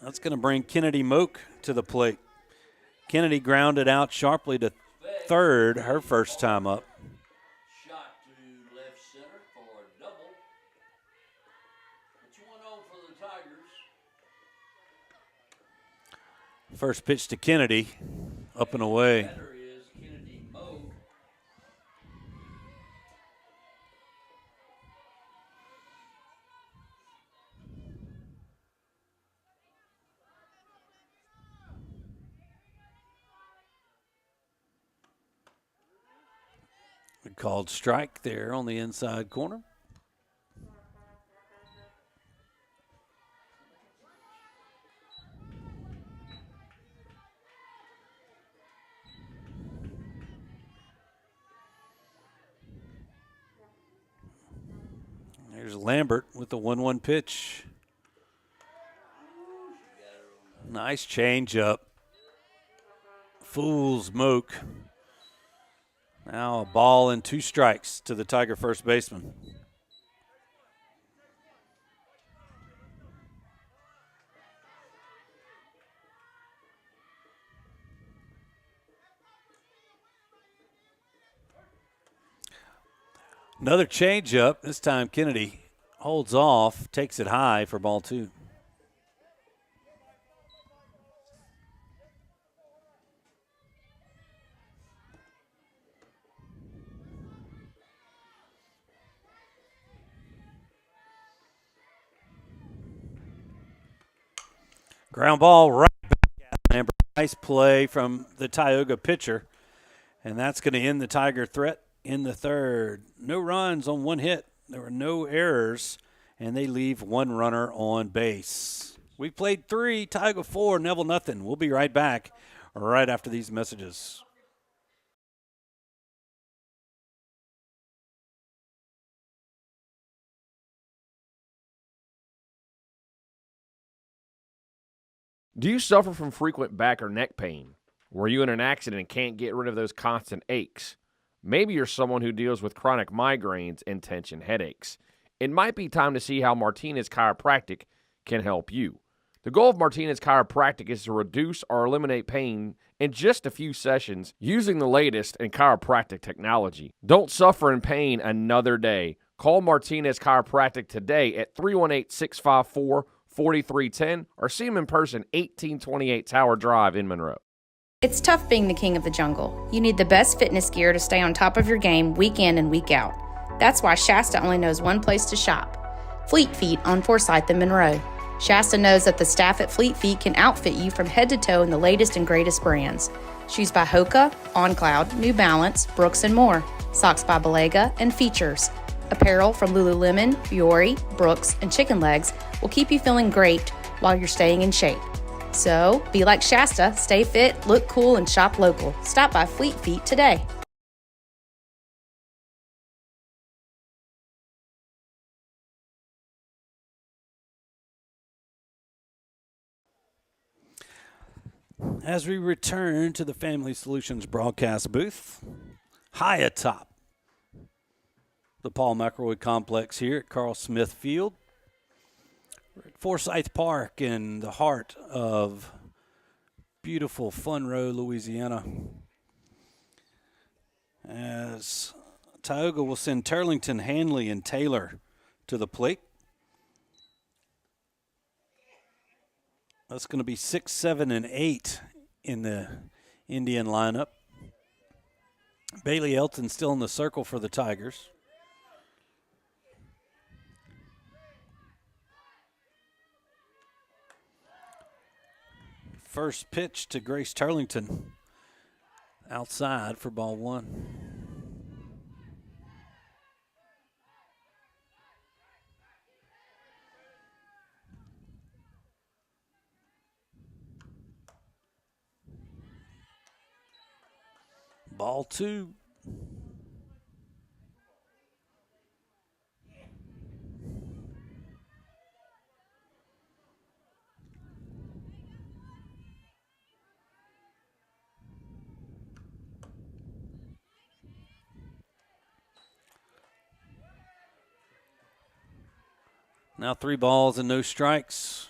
That's going to bring Kennedy Moak to the plate. Kennedy grounded out sharply to third, her first time up. Shot to left center for a double. It's 1-0 for the Tigers. First pitch to Kennedy, up and away. Batter is Kennedy Moak. Called strike there on the inside corner. There's Lambert with the 1-1 pitch. Nice changeup. Fools Moak. Now a ball and 2 strikes to the Tiger first baseman. Another changeup. This time Kennedy holds off, takes it high for ball 2. Ground ball right back at Lambert. Nice play from the Tioga pitcher. And that's going to end the Tiger threat in the third. No runs on 1 hit. There were no errors, and they leave 1 runner on base. We played 3, Tioga 4, Neville nothing. We'll be right back right after these messages. Do you suffer from frequent back or neck pain? Were you in an accident and can't get rid of those constant aches? Maybe you're someone who deals with chronic migraines and tension headaches. It might be time to see how Martinez Chiropractic can help you. The goal of Martinez Chiropractic is to reduce or eliminate pain in just a few sessions using the latest in chiropractic technology. Don't suffer in pain another day. Call Martinez Chiropractic today at 318-654-4310 or see them in person, 1828 Tower Drive in Monroe. It's tough being the king of the jungle. You need the best fitness gear to stay on top of your game week in and week out. That's why Shasta only knows one place to shop, Fleet Feet on Forsyth and Monroe. Shasta knows that the staff at Fleet Feet can outfit you from head to toe in the latest and greatest brands. Shoes by Hoka, On Cloud, New Balance, Brooks and more. Socks by Belega, and Features. Apparel from Lululemon, Fiore, Brooks, and Chicken Legs will keep you feeling great while you're staying in shape. So, be like Shasta, stay fit, look cool, and shop local. Stop by Fleet Feet today. As we return to the Family Solutions broadcast booth, high atop the Paul McElroy Complex here at Carl Smith Field, we're at Forsyth Park in the heart of beautiful Funroe, Louisiana. As Tioga will send Turlington, Hanley, and Taylor to the plate. That's going to be 6, 7, and 8 in the Indian lineup. Bailey Elton still in the circle for the Tigers. first pitch to Grace Turlington outside for ball one. Ball two. Now 3 balls and no strikes.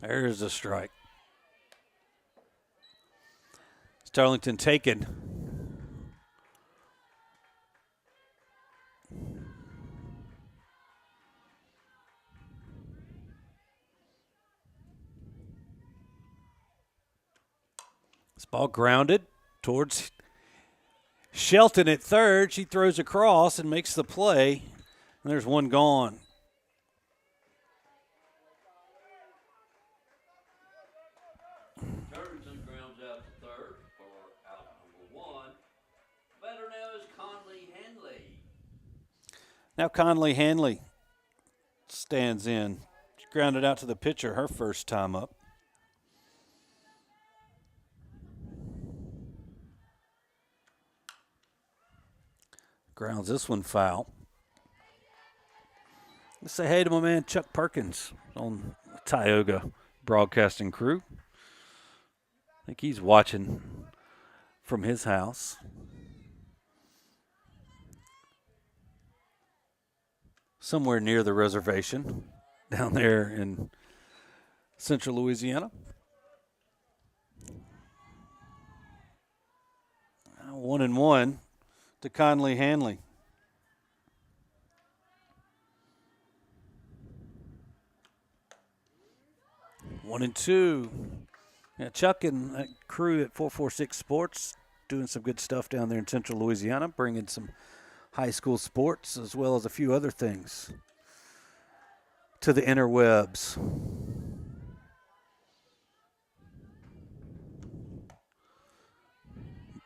There's a strike. Starlington taken. This ball grounded towards Shelton at third. She throws across and makes the play. And there's one gone. Turlington grounds out to third for out number 1. Batter now is Conley Hanley. Now Conley Hanley stands in. She grounded out to the pitcher her first time up. Grounds this one foul. Let's say hey to my man Chuck Perkins on the Tioga broadcasting crew. I think he's watching from his house. Somewhere near the reservation down there in central Louisiana. 1-1 to Conley Hanley. One and two. Yeah, Chuck and that crew at 446 Sports doing some good stuff down there in central Louisiana, bringing some high school sports as well as a few other things to the interwebs.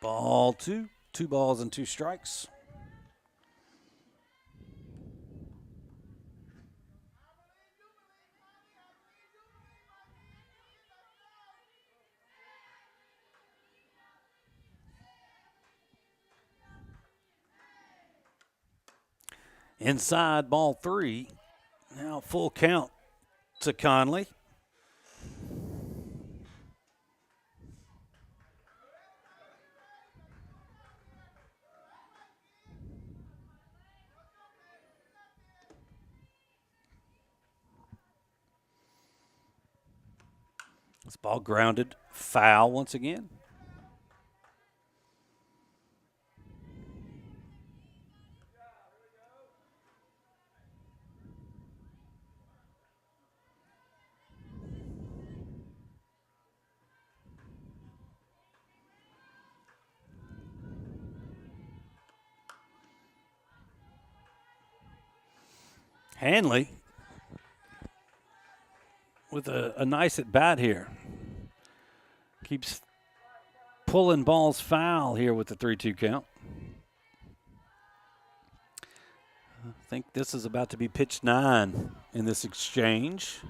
Ball two. 2 balls and 2 strikes. Inside, ball 3. Now full count to Conley. This ball grounded, foul once again. Hanley with a nice at bat here. Keeps pulling balls foul here with the 3-2 count. I think this is about to be pitch 9 in this exchange.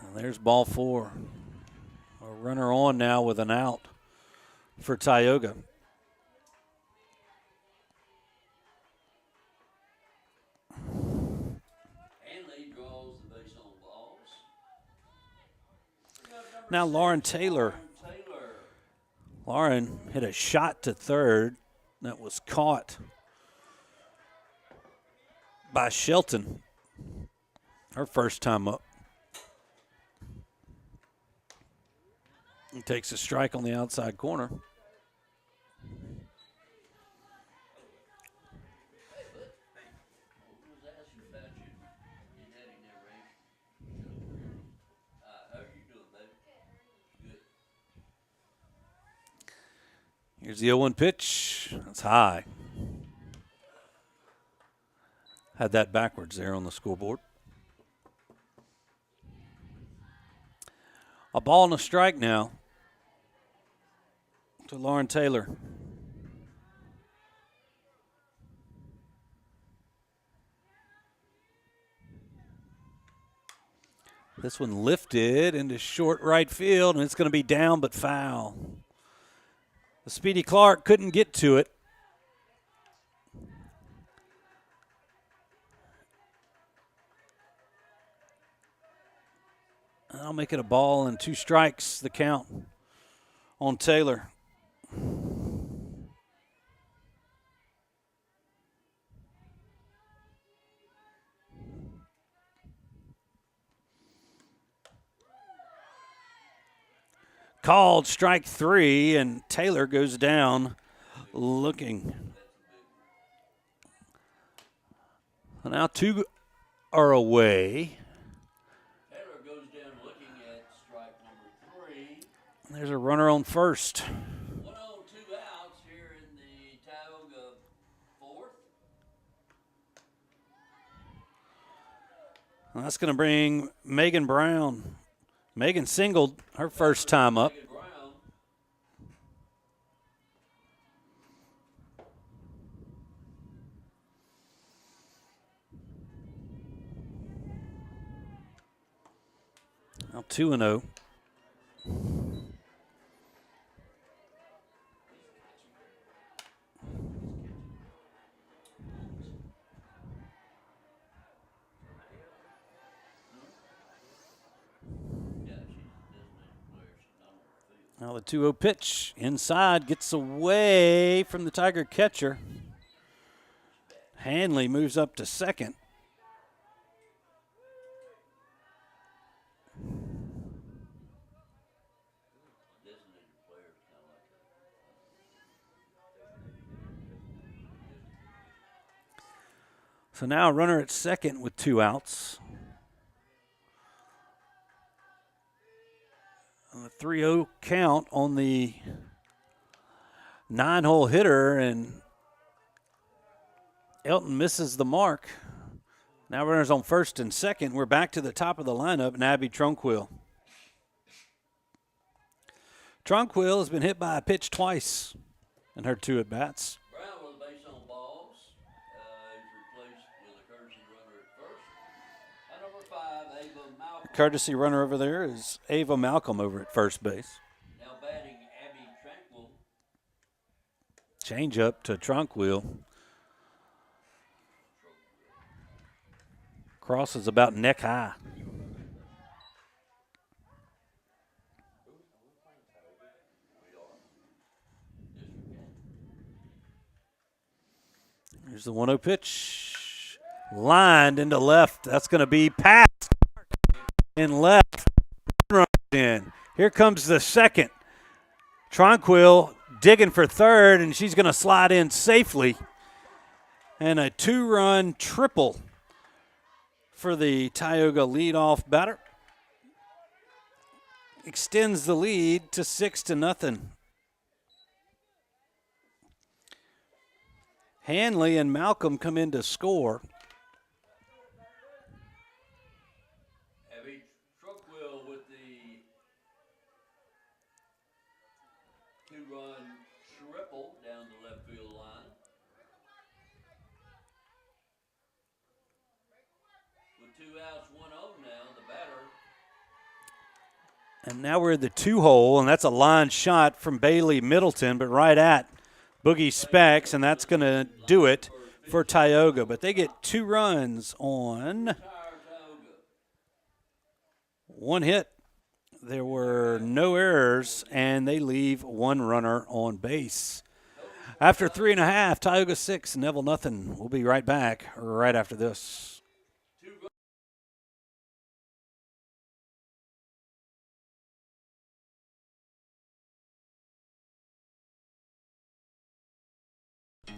And there's ball 4. A runner on now with an out for Tioga. Now Lauren Taylor. Lauren hit a shot to third that was caught by Shelton. Her first time up. He takes a strike on the outside corner. Here's the 0-1 pitch. That's high. Had that backwards there on the scoreboard. A ball and a strike now to Lauren Taylor. This one lifted into short right field, and it's going to be down but foul. The Speedy Clark couldn't get to it. I'll make it a ball and 2 strikes, the count on Taylor. Called strike 3, and Taylor goes down looking. Now 2 are away. Taylor goes down looking at strike number 3. There's a runner on first. 1 on, 2 outs here in the Tioga 4th. Well, that's going to bring Megan Brown. Megan singled her first time up. Now 2-0. Now the 2-0 pitch inside gets away from the Tiger catcher. Hanley moves up to second. So now a runner at second with 2 outs. A 3-0 count on the 9-hole hitter, and Elton misses the mark. Now runners on first and second. We're back to the top of the lineup, and Abby Tronquil. Tronquil has been hit by a pitch twice in her 2 at-bats. Brown with a base on balls. Is replaced with a courtesy runner at first. And number 5, Ava Malcolm. Courtesy runner over there is Ava Malcolm over at first base. Now batting Abby Tranquil. Change up to Tronquil. Cross is about neck high. Here's the 1-0 pitch. Lined into left. That's going to be passed in left. Run in. Here comes the second. Tronquil digging for third, and she's going to slide in safely. And a 2-run triple for the Tioga leadoff batter. Extends the lead to 6-0. Hanley and Malcolm come in to score. Abby Tronquil with the 2-run triple down the left field line. With 2 outs, 1 on now, the batter. And now we're at the 2-hole, and that's a line shot from Bailey Middleton, but right at Boogie Specs, and that's going to do it for Tioga. But they get 2 runs on 1 hit. There were no errors, and they leave 1 runner on base. After 3.5, Tioga 6, Neville nothing. We'll be right back right after this.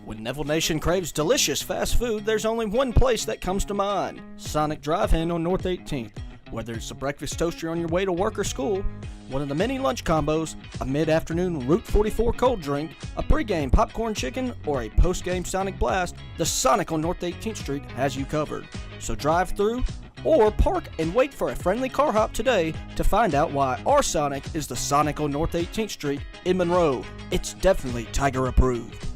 When Neville Nation craves delicious fast food, there's only one place that comes to mind: Sonic Drive-In on North 18th. Whether it's a breakfast toaster on your way to work or school, one of the many lunch combos, a mid-afternoon Route 44 cold drink, a pregame popcorn chicken, or a postgame Sonic Blast, the Sonic on North 18th Street has you covered. So drive through or park and wait for a friendly car hop today to find out why our Sonic is the Sonic on North 18th Street in Monroe. It's definitely Tiger approved.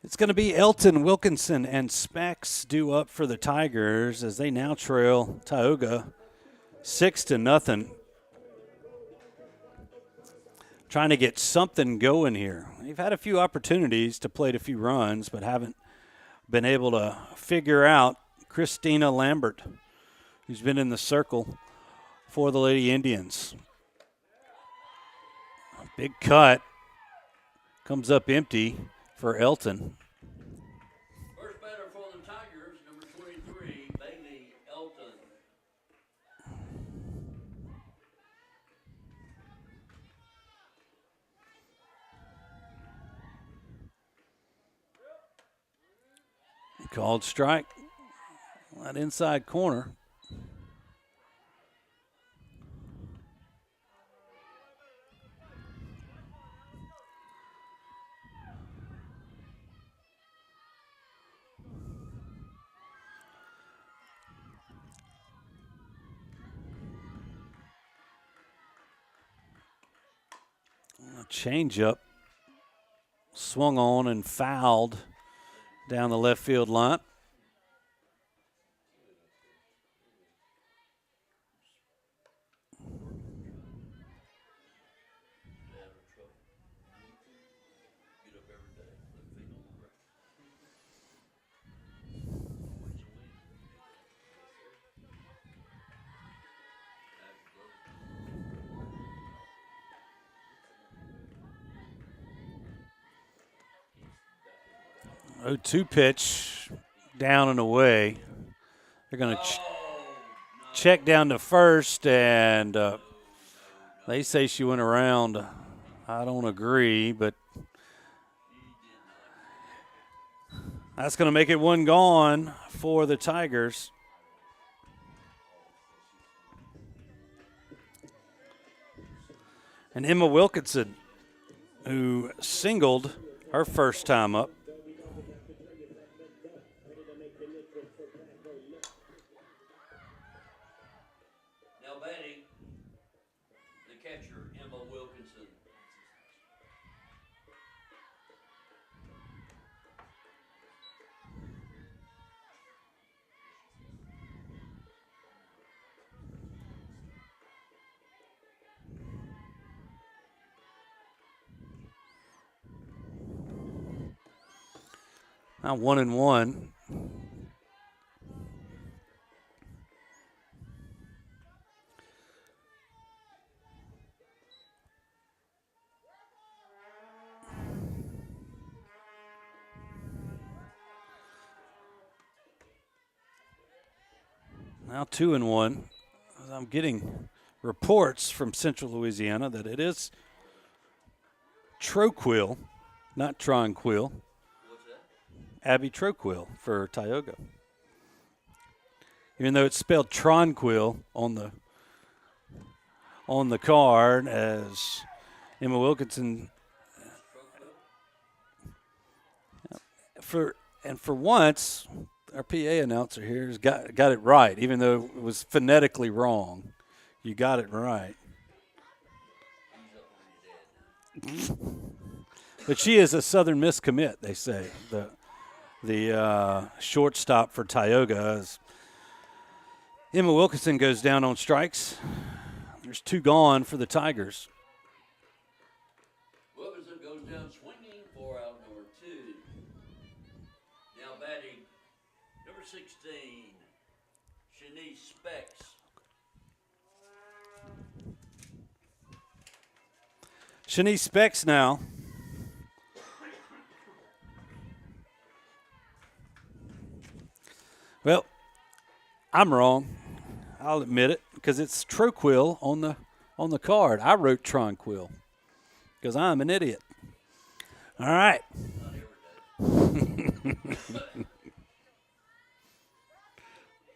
It's going to be Elton, Wilkinson, and Specs due up for the Tigers as they now trail Tioga 6-0. Trying to get something going here. They've had a few opportunities to plate a few runs, but haven't been able to figure out Christina Lambert, who's been in the circle for the Lady Indians. A big cut. Comes up empty for Elton. First batter for the Tigers, number 23, Bailey Elton. Called strike. That inside corner. A changeup swung on and fouled down the left field line. Oh, 2 pitch down and away. They're going to check down to first, and they say she went around. I don't agree, but that's going to make it one gone for the Tigers. And Emma Wilkinson, who singled her first time up. Now 1-1. Now 2-1. I'm getting reports from Central Louisiana that it is Troquil, not Tronquil. Abby Troquil for Tioga. Even though it's spelled Tronquil on the card, as Emma Wilkinson for once, our PA announcer here has got it right, even though it was phonetically wrong. You got it right. But she is a Southern Miss commit, they say. The shortstop for Tioga is Emma Wilkinson goes down on strikes. There's 2 gone for the Tigers. Wilkinson goes down swinging for out number 2. Now batting number 16, Shanice Specs. Shanice Specs now. Well, I'm wrong. I'll admit it, because it's Troquil on the card. I wrote Tronquil because I'm an idiot. All right.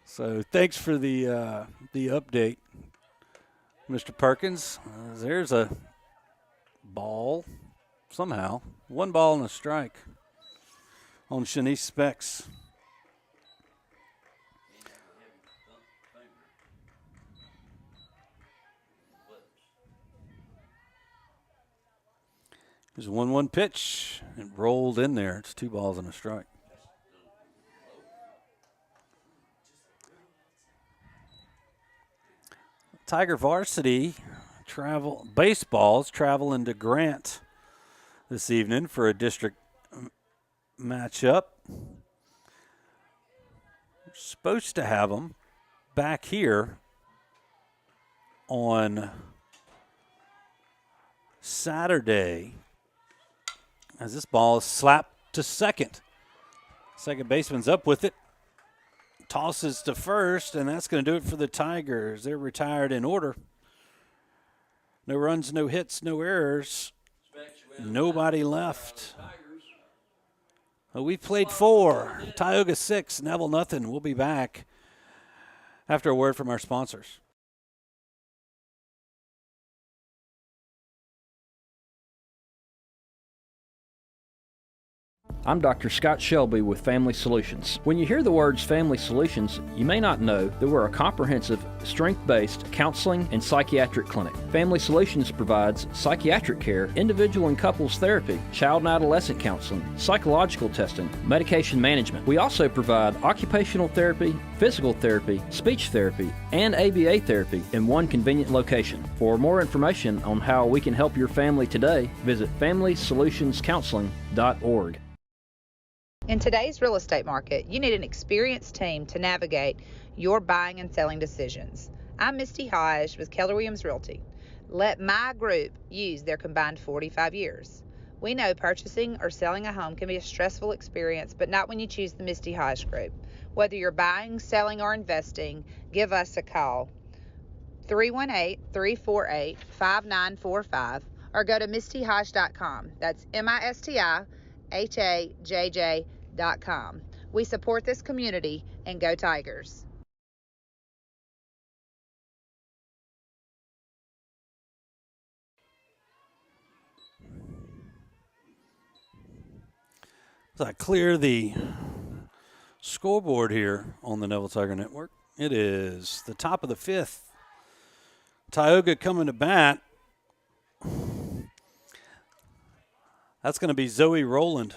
So thanks for the update, Mr. Perkins. There's a ball somehow. 1 ball and a strike on Shanice Specs. There's a 1-1 pitch. It rolled in there. It's 2 balls and a strike. Tiger varsity baseball's traveling to Grant this evening for a district matchup. We're supposed to have them back here on Saturday as this ball is slapped to second. Second baseman's up with it. Tosses to first, and that's going to do it for the Tigers. They're retired in order. No runs, no hits, no errors. Nobody left. We played 4. Tioga 6, Neville nothing. We'll be back after a word from our sponsors. I'm Dr. Scott Shelby with Family Solutions. When you hear the words Family Solutions, you may not know that we're a comprehensive, strength-based counseling and psychiatric clinic. Family Solutions provides psychiatric care, individual and couples therapy, child and adolescent counseling, psychological testing, medication management. We also provide occupational therapy, physical therapy, speech therapy, and ABA therapy in one convenient location. For more information on how we can help your family today, visit FamilySolutionsCounseling.org. In today's real estate market, you need an experienced team to navigate your buying and selling decisions. I'm Misty Hodge with Keller Williams Realty. Let my group use their combined 45 years. We know purchasing or selling a home can be a stressful experience, but not when you choose the Misty Hodge Group. Whether you're buying, selling, or investing, give us a call. 318-348-5945 or go to mistyhodge.com. That's MISTIHAJJ.com. We support this community and go Tigers. As I clear the scoreboard here on the Neville Tiger Network, it is the top of the 5th. Tioga coming to bat. That's going to be Zoe Rowland.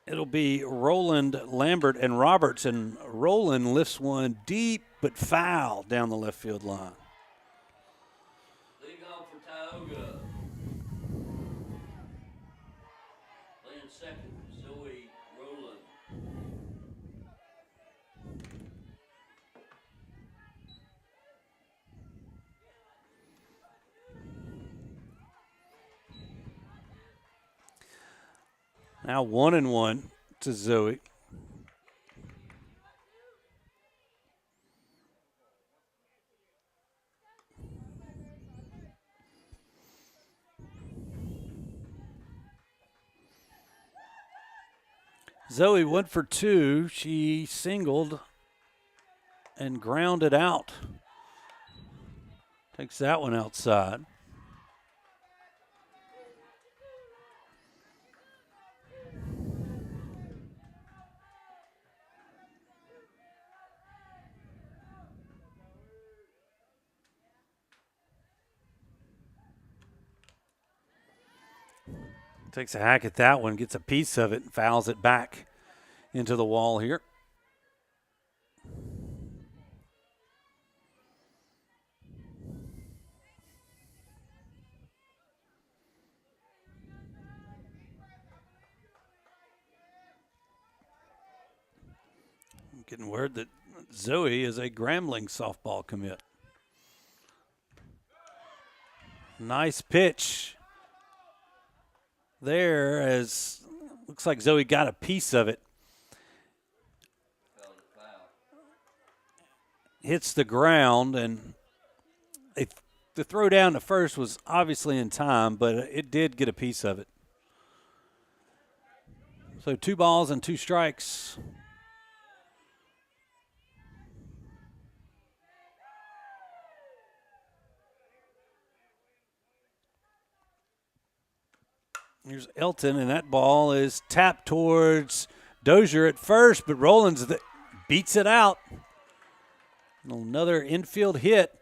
It'll be Rowland, Lambert, and Roberts, and Rowland lifts one deep but foul down the left field line. Lead off for Tioga. Playing second, Zoe Rowland. Now 1-1 to Zoe. Zoe went for 2. She singled and grounded out. Takes that one outside. Takes a hack at that one, gets a piece of it, and fouls it back into the wall here. I'm getting word that Zoe is a Grambling softball commit. Nice pitch there, as looks like Zoe got a piece of it hits the ground, and the throw down to first was obviously in time, but it did get a piece of it. So 2 balls and 2 strikes. Here's Elton, and that ball is tapped towards Dozier at first, but Rollins beats it out. Another infield hit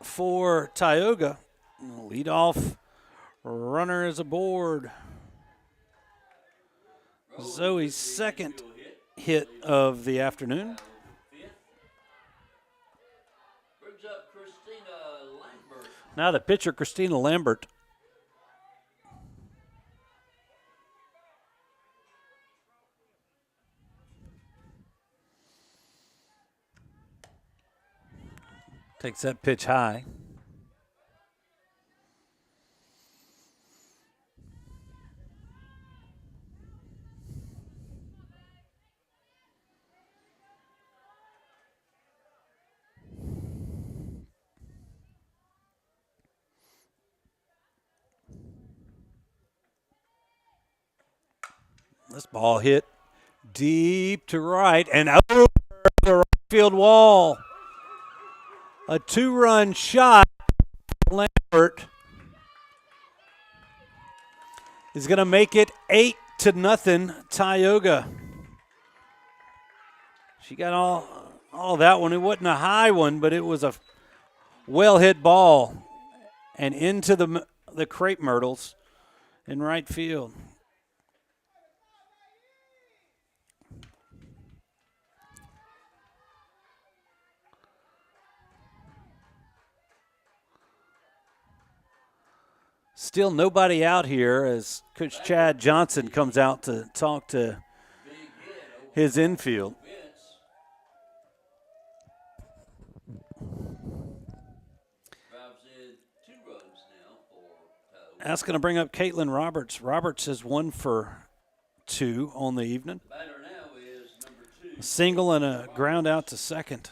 for Tioga. Leadoff runner is aboard. Zoe's second hit of the afternoon. Now the pitcher, Christina Lambert. Takes that pitch high. This ball hit deep to right and over the right field wall. A 2-run shot. Lambert is going to make it 8-0 Tioga. She got all that one. It wasn't a high one, but it was a well-hit ball and into the crepe myrtles in right field. Still nobody out here as Coach Chad Johnson comes out to talk to his infield. That's going to bring up Caitlin Roberts. Roberts is 1 for 2 on the evening. A single and a ground out to second.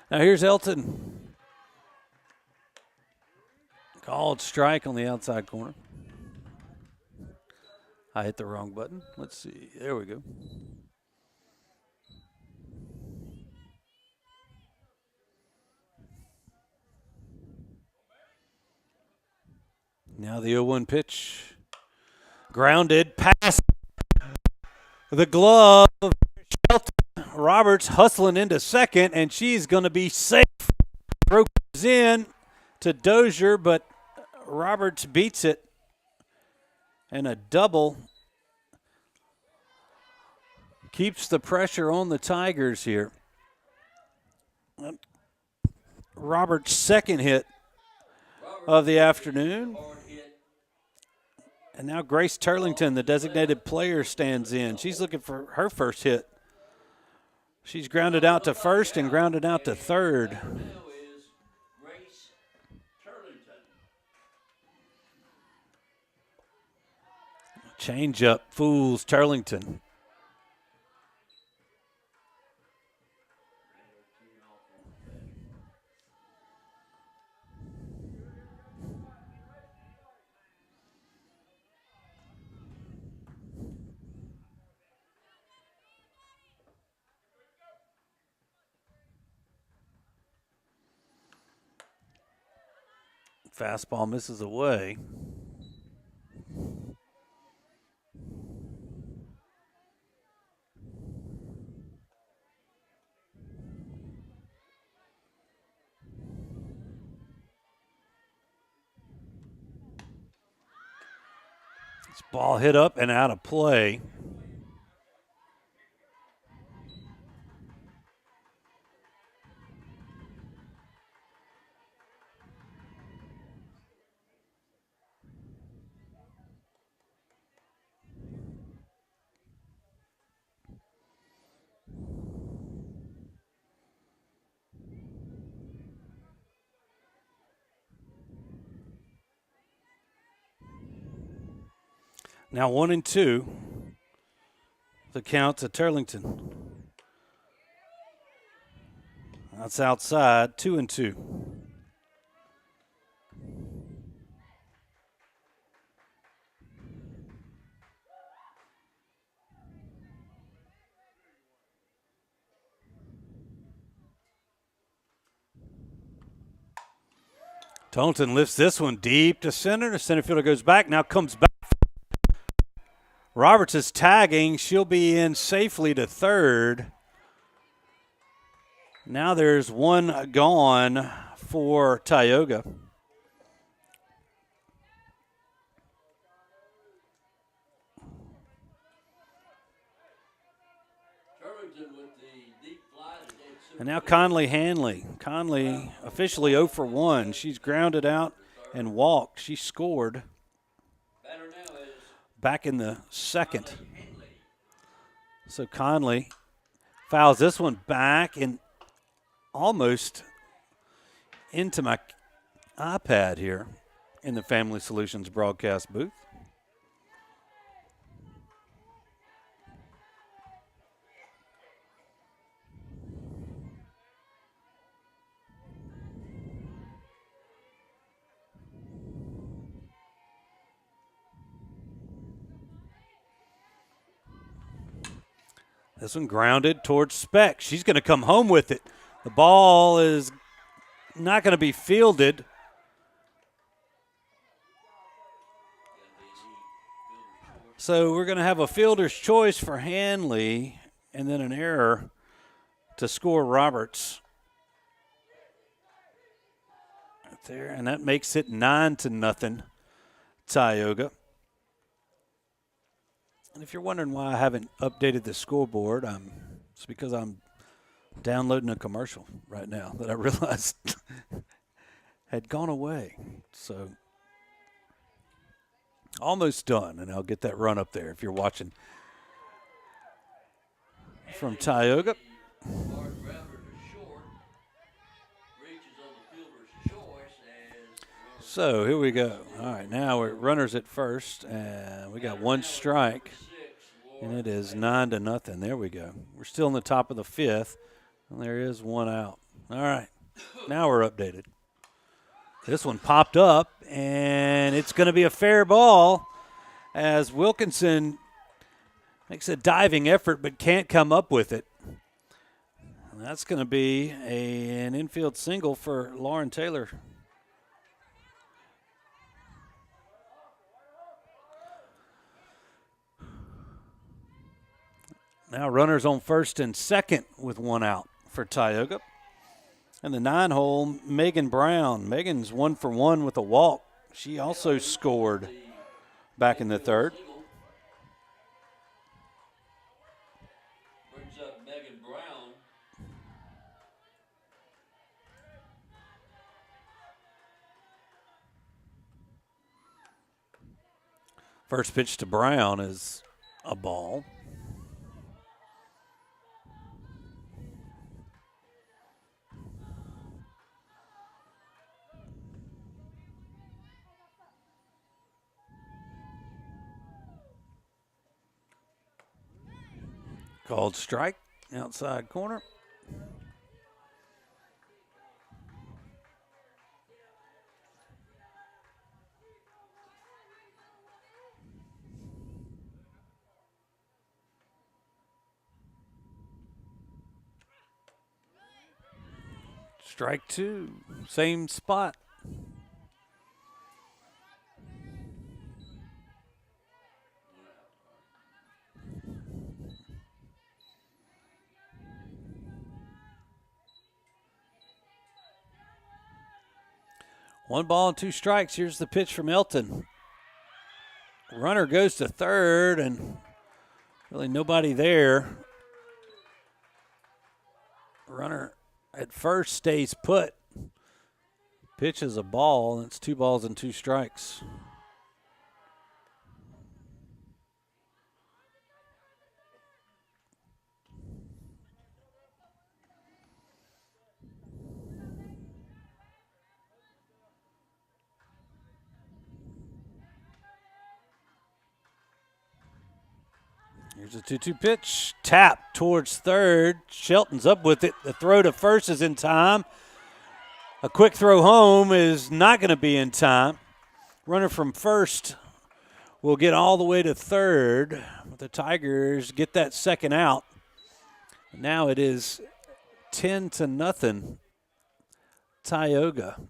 Now here's Elton. Called strike on the outside corner. I hit the wrong button. Let's see. There we go. Now the 0-1 pitch. Grounded past the glove of Shelton. Roberts hustling into second, and she's going to be safe. Throw comes in to Dozier, but Roberts beats it. And a double keeps the pressure on the Tigers here. Roberts' second hit of the afternoon. And now Grace Turlington, the designated player, stands in. She's looking for her first hit. She's grounded out to first and grounded out to third. Change up fools Turlington. Fastball misses away. This ball hit up and out of play. Now 1-2. The count to Turlington. That's outside, 2-2. Turlington lifts this one deep to center. The center fielder goes back, now comes back. Roberts is tagging. She'll be in safely to third. Now there's one gone for Tioga. And now Conley Hanley. Conley officially 0 for 1. She's grounded out and walked. She scored back in the second. So Conley fouls this one back and almost into my iPad here in the Family Solutions broadcast booth. This one grounded towards Speck. She's going to come home with it. The ball is not going to be fielded. So we're going to have a fielder's choice for Hanley and then an error to score Roberts. Right there, and that makes it 9-0 Tioga. And if you're wondering why I haven't updated the scoreboard, it's because I'm downloading a commercial right now that I realized had gone away. So almost done, and I'll get that run up there if you're watching from Tioga. So here we go. All right, now we're runners at first, and we got one strike, and it is 9-0. There we go. We're still in the top of the fifth, and there is one out. All right, now we're updated. This one popped up, and it's going to be a fair ball as Wilkinson makes a diving effort but can't come up with it. And that's going to be an infield single for Lauren Taylor. Now runners on first and second with one out for Tioga. And the 9-hole, Megan Brown. Megan's 1 for 1 with a walk. She also scored back in the third. Brings up Megan Brown. First pitch to Brown is a ball. Called strike, outside corner. Strike two, same spot. One ball and two strikes. Here's the pitch from Elton. Runner goes to third, and really nobody there. Runner at first stays put. Pitch is a ball, and it's 2 balls and 2 strikes. Here's a 2-2 pitch. Tap towards third. Shelton's up with it. The throw to first is in time. A quick throw home is not going to be in time. Runner from first will get all the way to third. The Tigers get that second out. Now it is 10-0 Tioga.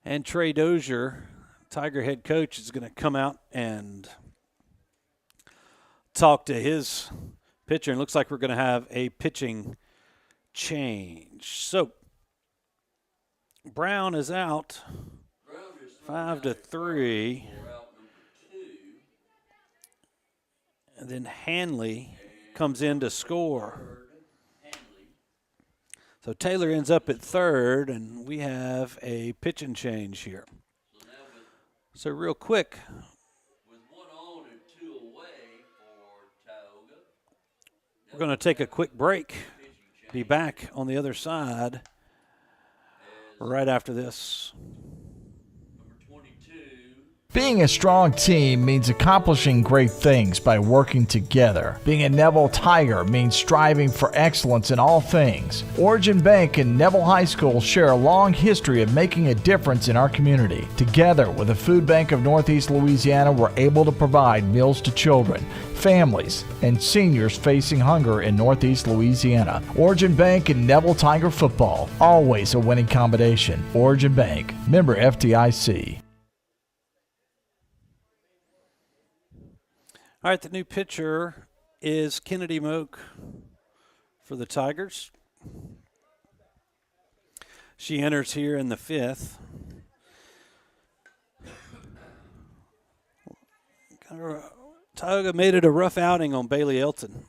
And Trey Dozier, Tiger head coach, is going to come out and talk to his pitcher. And it looks like we're going to have a pitching change. So Brown is out 5-3. And then Hanley comes in to score. So Taylor ends up at third, and we have a pitching change here. So real quick, we're going to take a quick break. Be back on the other side right after this. Being a strong team means accomplishing great things by working together. Being a Neville Tiger means striving for excellence in all things. Origin Bank and Neville High School share a long history of making a difference in our community. Together with the Food Bank of Northeast Louisiana, we're able to provide meals to children, families, and seniors facing hunger in Northeast Louisiana. Origin Bank and Neville Tiger football, always a winning combination. Origin Bank, member FDIC. All right, the new pitcher is Kennedy Moak for the Tigers. She enters here in the fifth. Tioga made it a rough outing on Bailey Elton.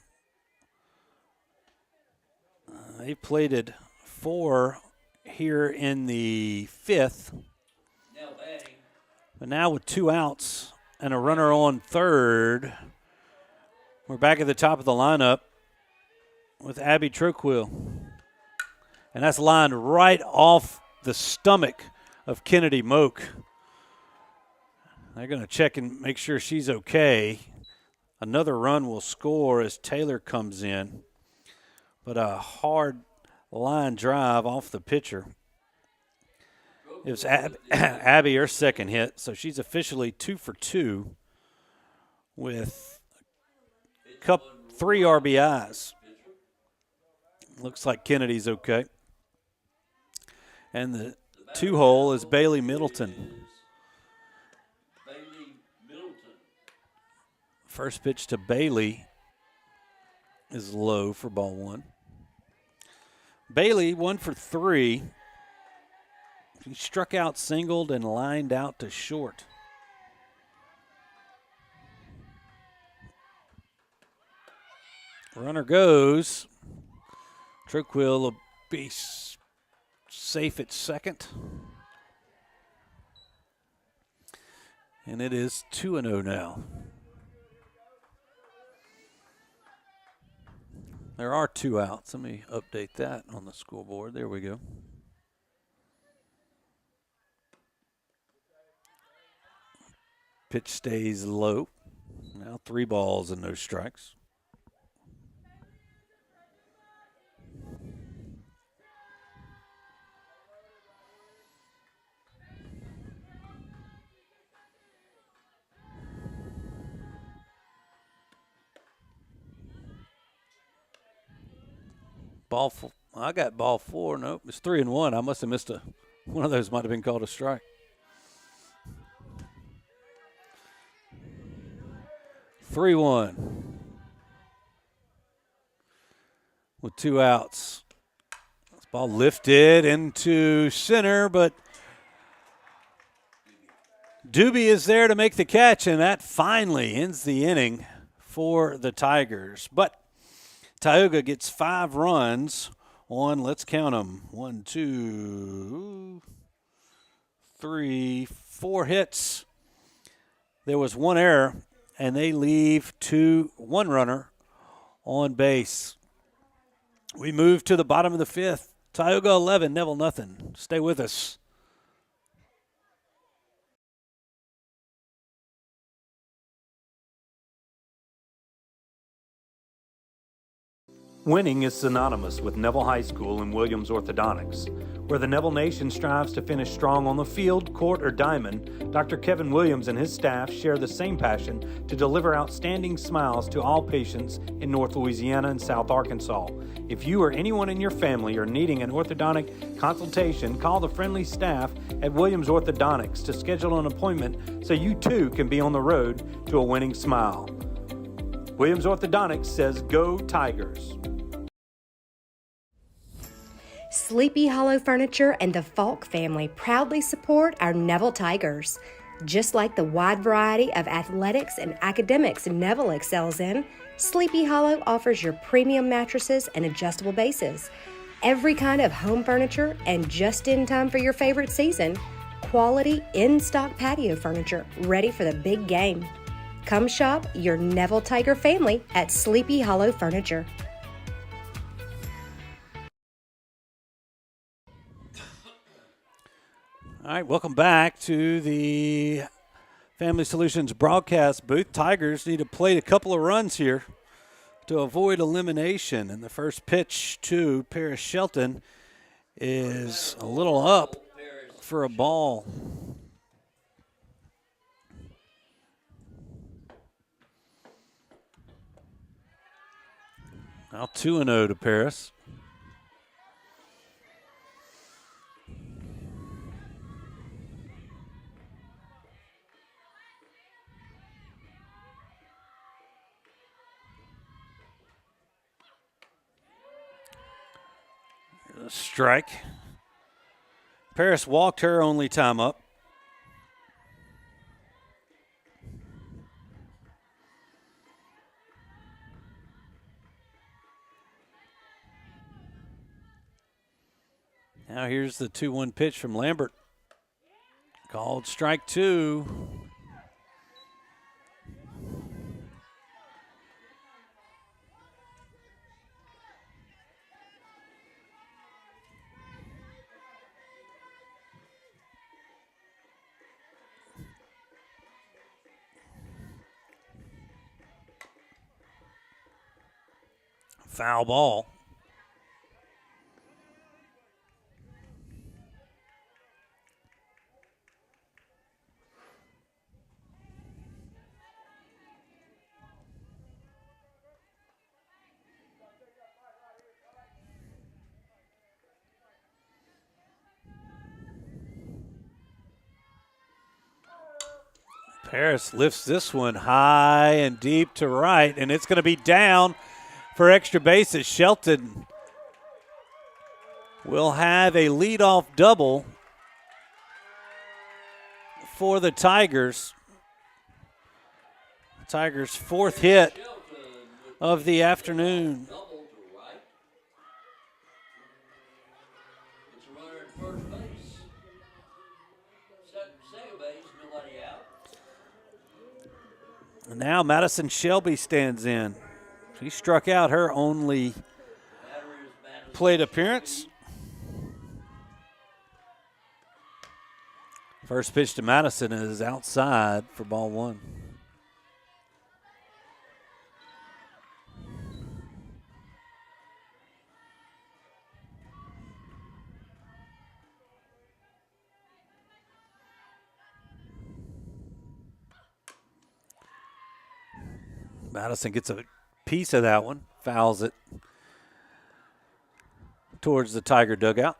They plated 4 here in the fifth. But now with 2 outs and a runner on third, we're back at the top of the lineup with Abby Troquil. And that's lined right off the stomach of Kennedy Moak. They're going to check and make sure she's okay. Another run will score as Taylor comes in. But a hard line drive off the pitcher. It was Abby, her second hit, so she's officially 2 for 2 with 3 RBIs. Looks like Kennedy's okay. And the 2-hole is Bailey Middleton. First pitch to Bailey is low for ball 1. Bailey 1 for 3. He struck out, singled, and lined out to short. Runner goes. Troquil will be safe at second. And it is 2-0 now. There are 2 outs. Let me update that on the scoreboard. There we go. Pitch stays low. Now 3 balls and no strikes. Ball 4. I got ball 4. Nope, it's 3-1. I must have missed one of those. Might have been called a strike. 3-1 with 2 outs. This ball lifted into center, but Doobie is there to make the catch, and that finally ends the inning for the Tigers. But Tioga gets 5 runs on, let's count them, 1, 2, 3, 4 hits. There was 1 error, and they leave 1 runner on base. We move to the bottom of the 5th. Tioga 11, Neville nothing. Stay with us. Winning is synonymous with Neville High School and Williams Orthodontics. Where the Neville Nation strives to finish strong on the field, court, or diamond, Dr. Kevin Williams and his staff share the same passion to deliver outstanding smiles to all patients in North Louisiana and South Arkansas. If you or anyone in your family are needing an orthodontic consultation, call the friendly staff at Williams Orthodontics to schedule an appointment so you too can be on the road to a winning smile. Williams Orthodontics says, "Go Tigers." Sleepy Hollow Furniture and the Falk family proudly support our Neville Tigers. Just like the wide variety of athletics and academics Neville excels in, Sleepy Hollow offers your premium mattresses and adjustable bases, every kind of home furniture, and just in time for your favorite season, quality in-stock patio furniture ready for the big game. Come shop your Neville Tiger family at Sleepy Hollow Furniture. All right, welcome back to the Family Solutions broadcast booth. Tigers need to play a couple of runs here to avoid elimination. And the first pitch to Paris Shelton is a little up for a ball. Now 2-0 to Paris. Strike. Paris walked her only time up. Now here's the 2-1 pitch from Lambert. Called strike 2. Foul ball. Paris lifts this one high and deep to right, and it's going to be down for extra bases. Shelton will have a leadoff double for the Tigers. Tigers' fourth hit of the afternoon. And now Madison Shelby stands in. She struck out her only plate appearance. First pitch to Madison is outside for ball 1. Madison gets a piece of that one, fouls it towards the Tiger dugout.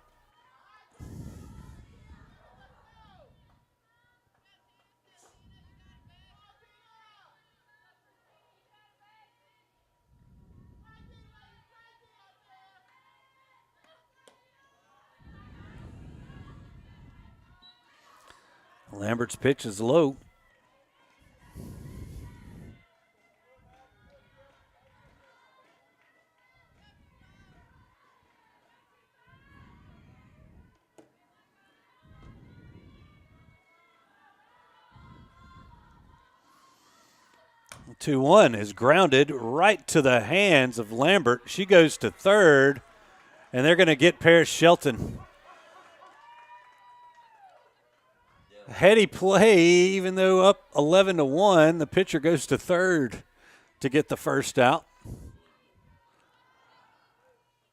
Lambert's pitch is low. The 2-1 is grounded right to the hands of Lambert. She goes to third, and they're going to get Paris Shelton. Heady play, even though up 11-1, the pitcher goes to third to get the first out.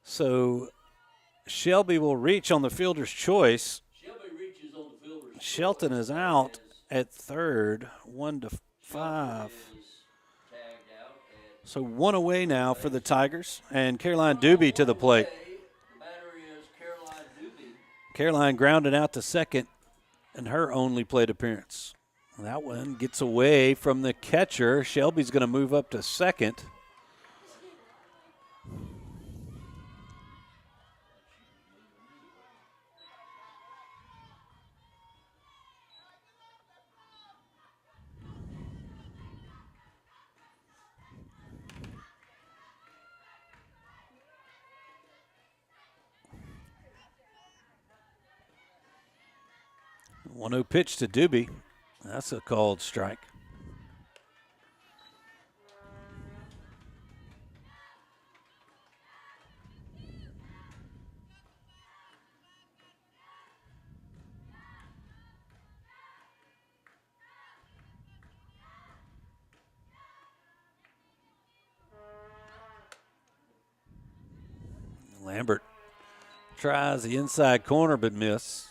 So Shelby will reach on the fielder's choice. Shelby reaches on the fielder's Shelton is out at third, 1-5. tagged out. So one away now for the Tigers, and Caroline Doobie to the plate. The batter is Caroline Doobie. Caroline grounded out to second in her only plate appearance. That one gets away from the catcher. Shelby's going to move up to second. One 0 pitch to Doobie. That's a called strike. Lambert tries the inside corner but miss.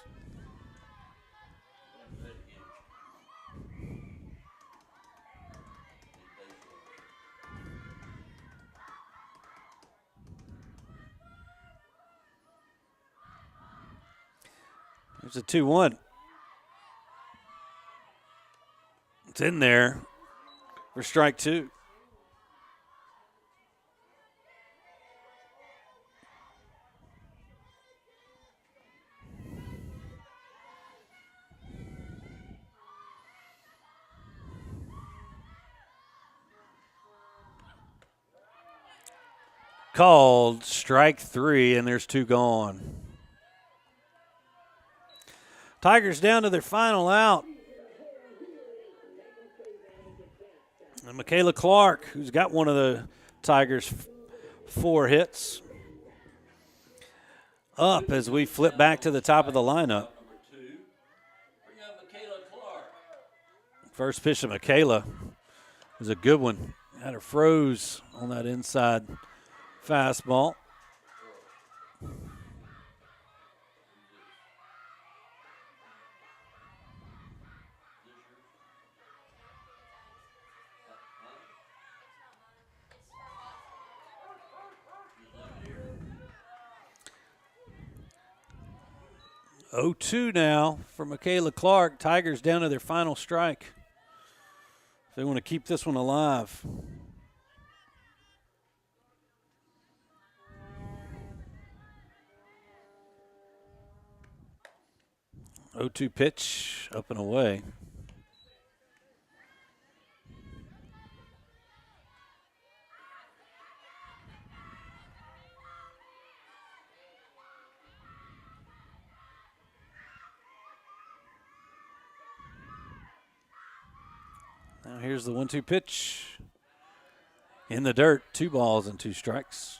There's a 2-1. It's in there for strike two. Called strike three, and there's two gone. Tigers down to their final out. And Michaela Clark, who's got one of the Tigers' 4 hits, up as we flip back to the top of the lineup. First pitch of Michaela was a good one. Had her froze on that inside fastball. Oh, 2 now for Michaela Clark. Tigers down to their final strike. They want to keep this one alive. 0-2 pitch, up and away. Now here's the 1-2 pitch. In the dirt, 2 balls and 2 strikes.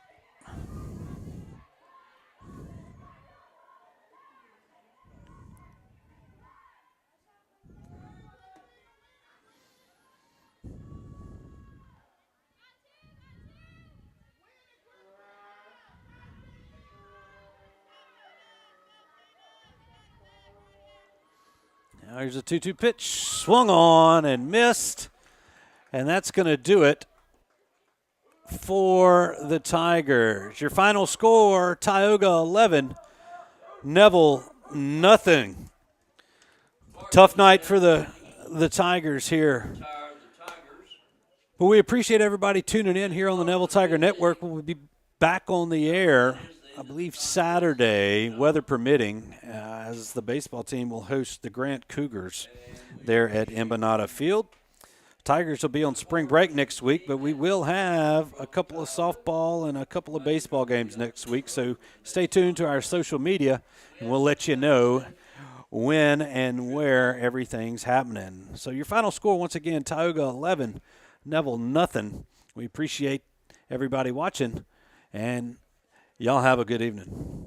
Now here's a 2-2 pitch, swung on and missed, and that's going to do it for the Tigers. Your final score, Tioga 11, Neville nothing. Tough night for the Tigers here. But we appreciate everybody tuning in here on the Neville Tiger Network. We'll be back on the air, I believe, Saturday, weather permitting, as the baseball team will host the Grant Cougars there at Empanada Field. Tigers will be on spring break next week, but we will have a couple of softball and a couple of baseball games next week. So stay tuned to our social media, and we'll let you know when and where everything's happening. So your final score, once again, Tioga 11, Neville nothing. We appreciate everybody watching, and y'all have a good evening.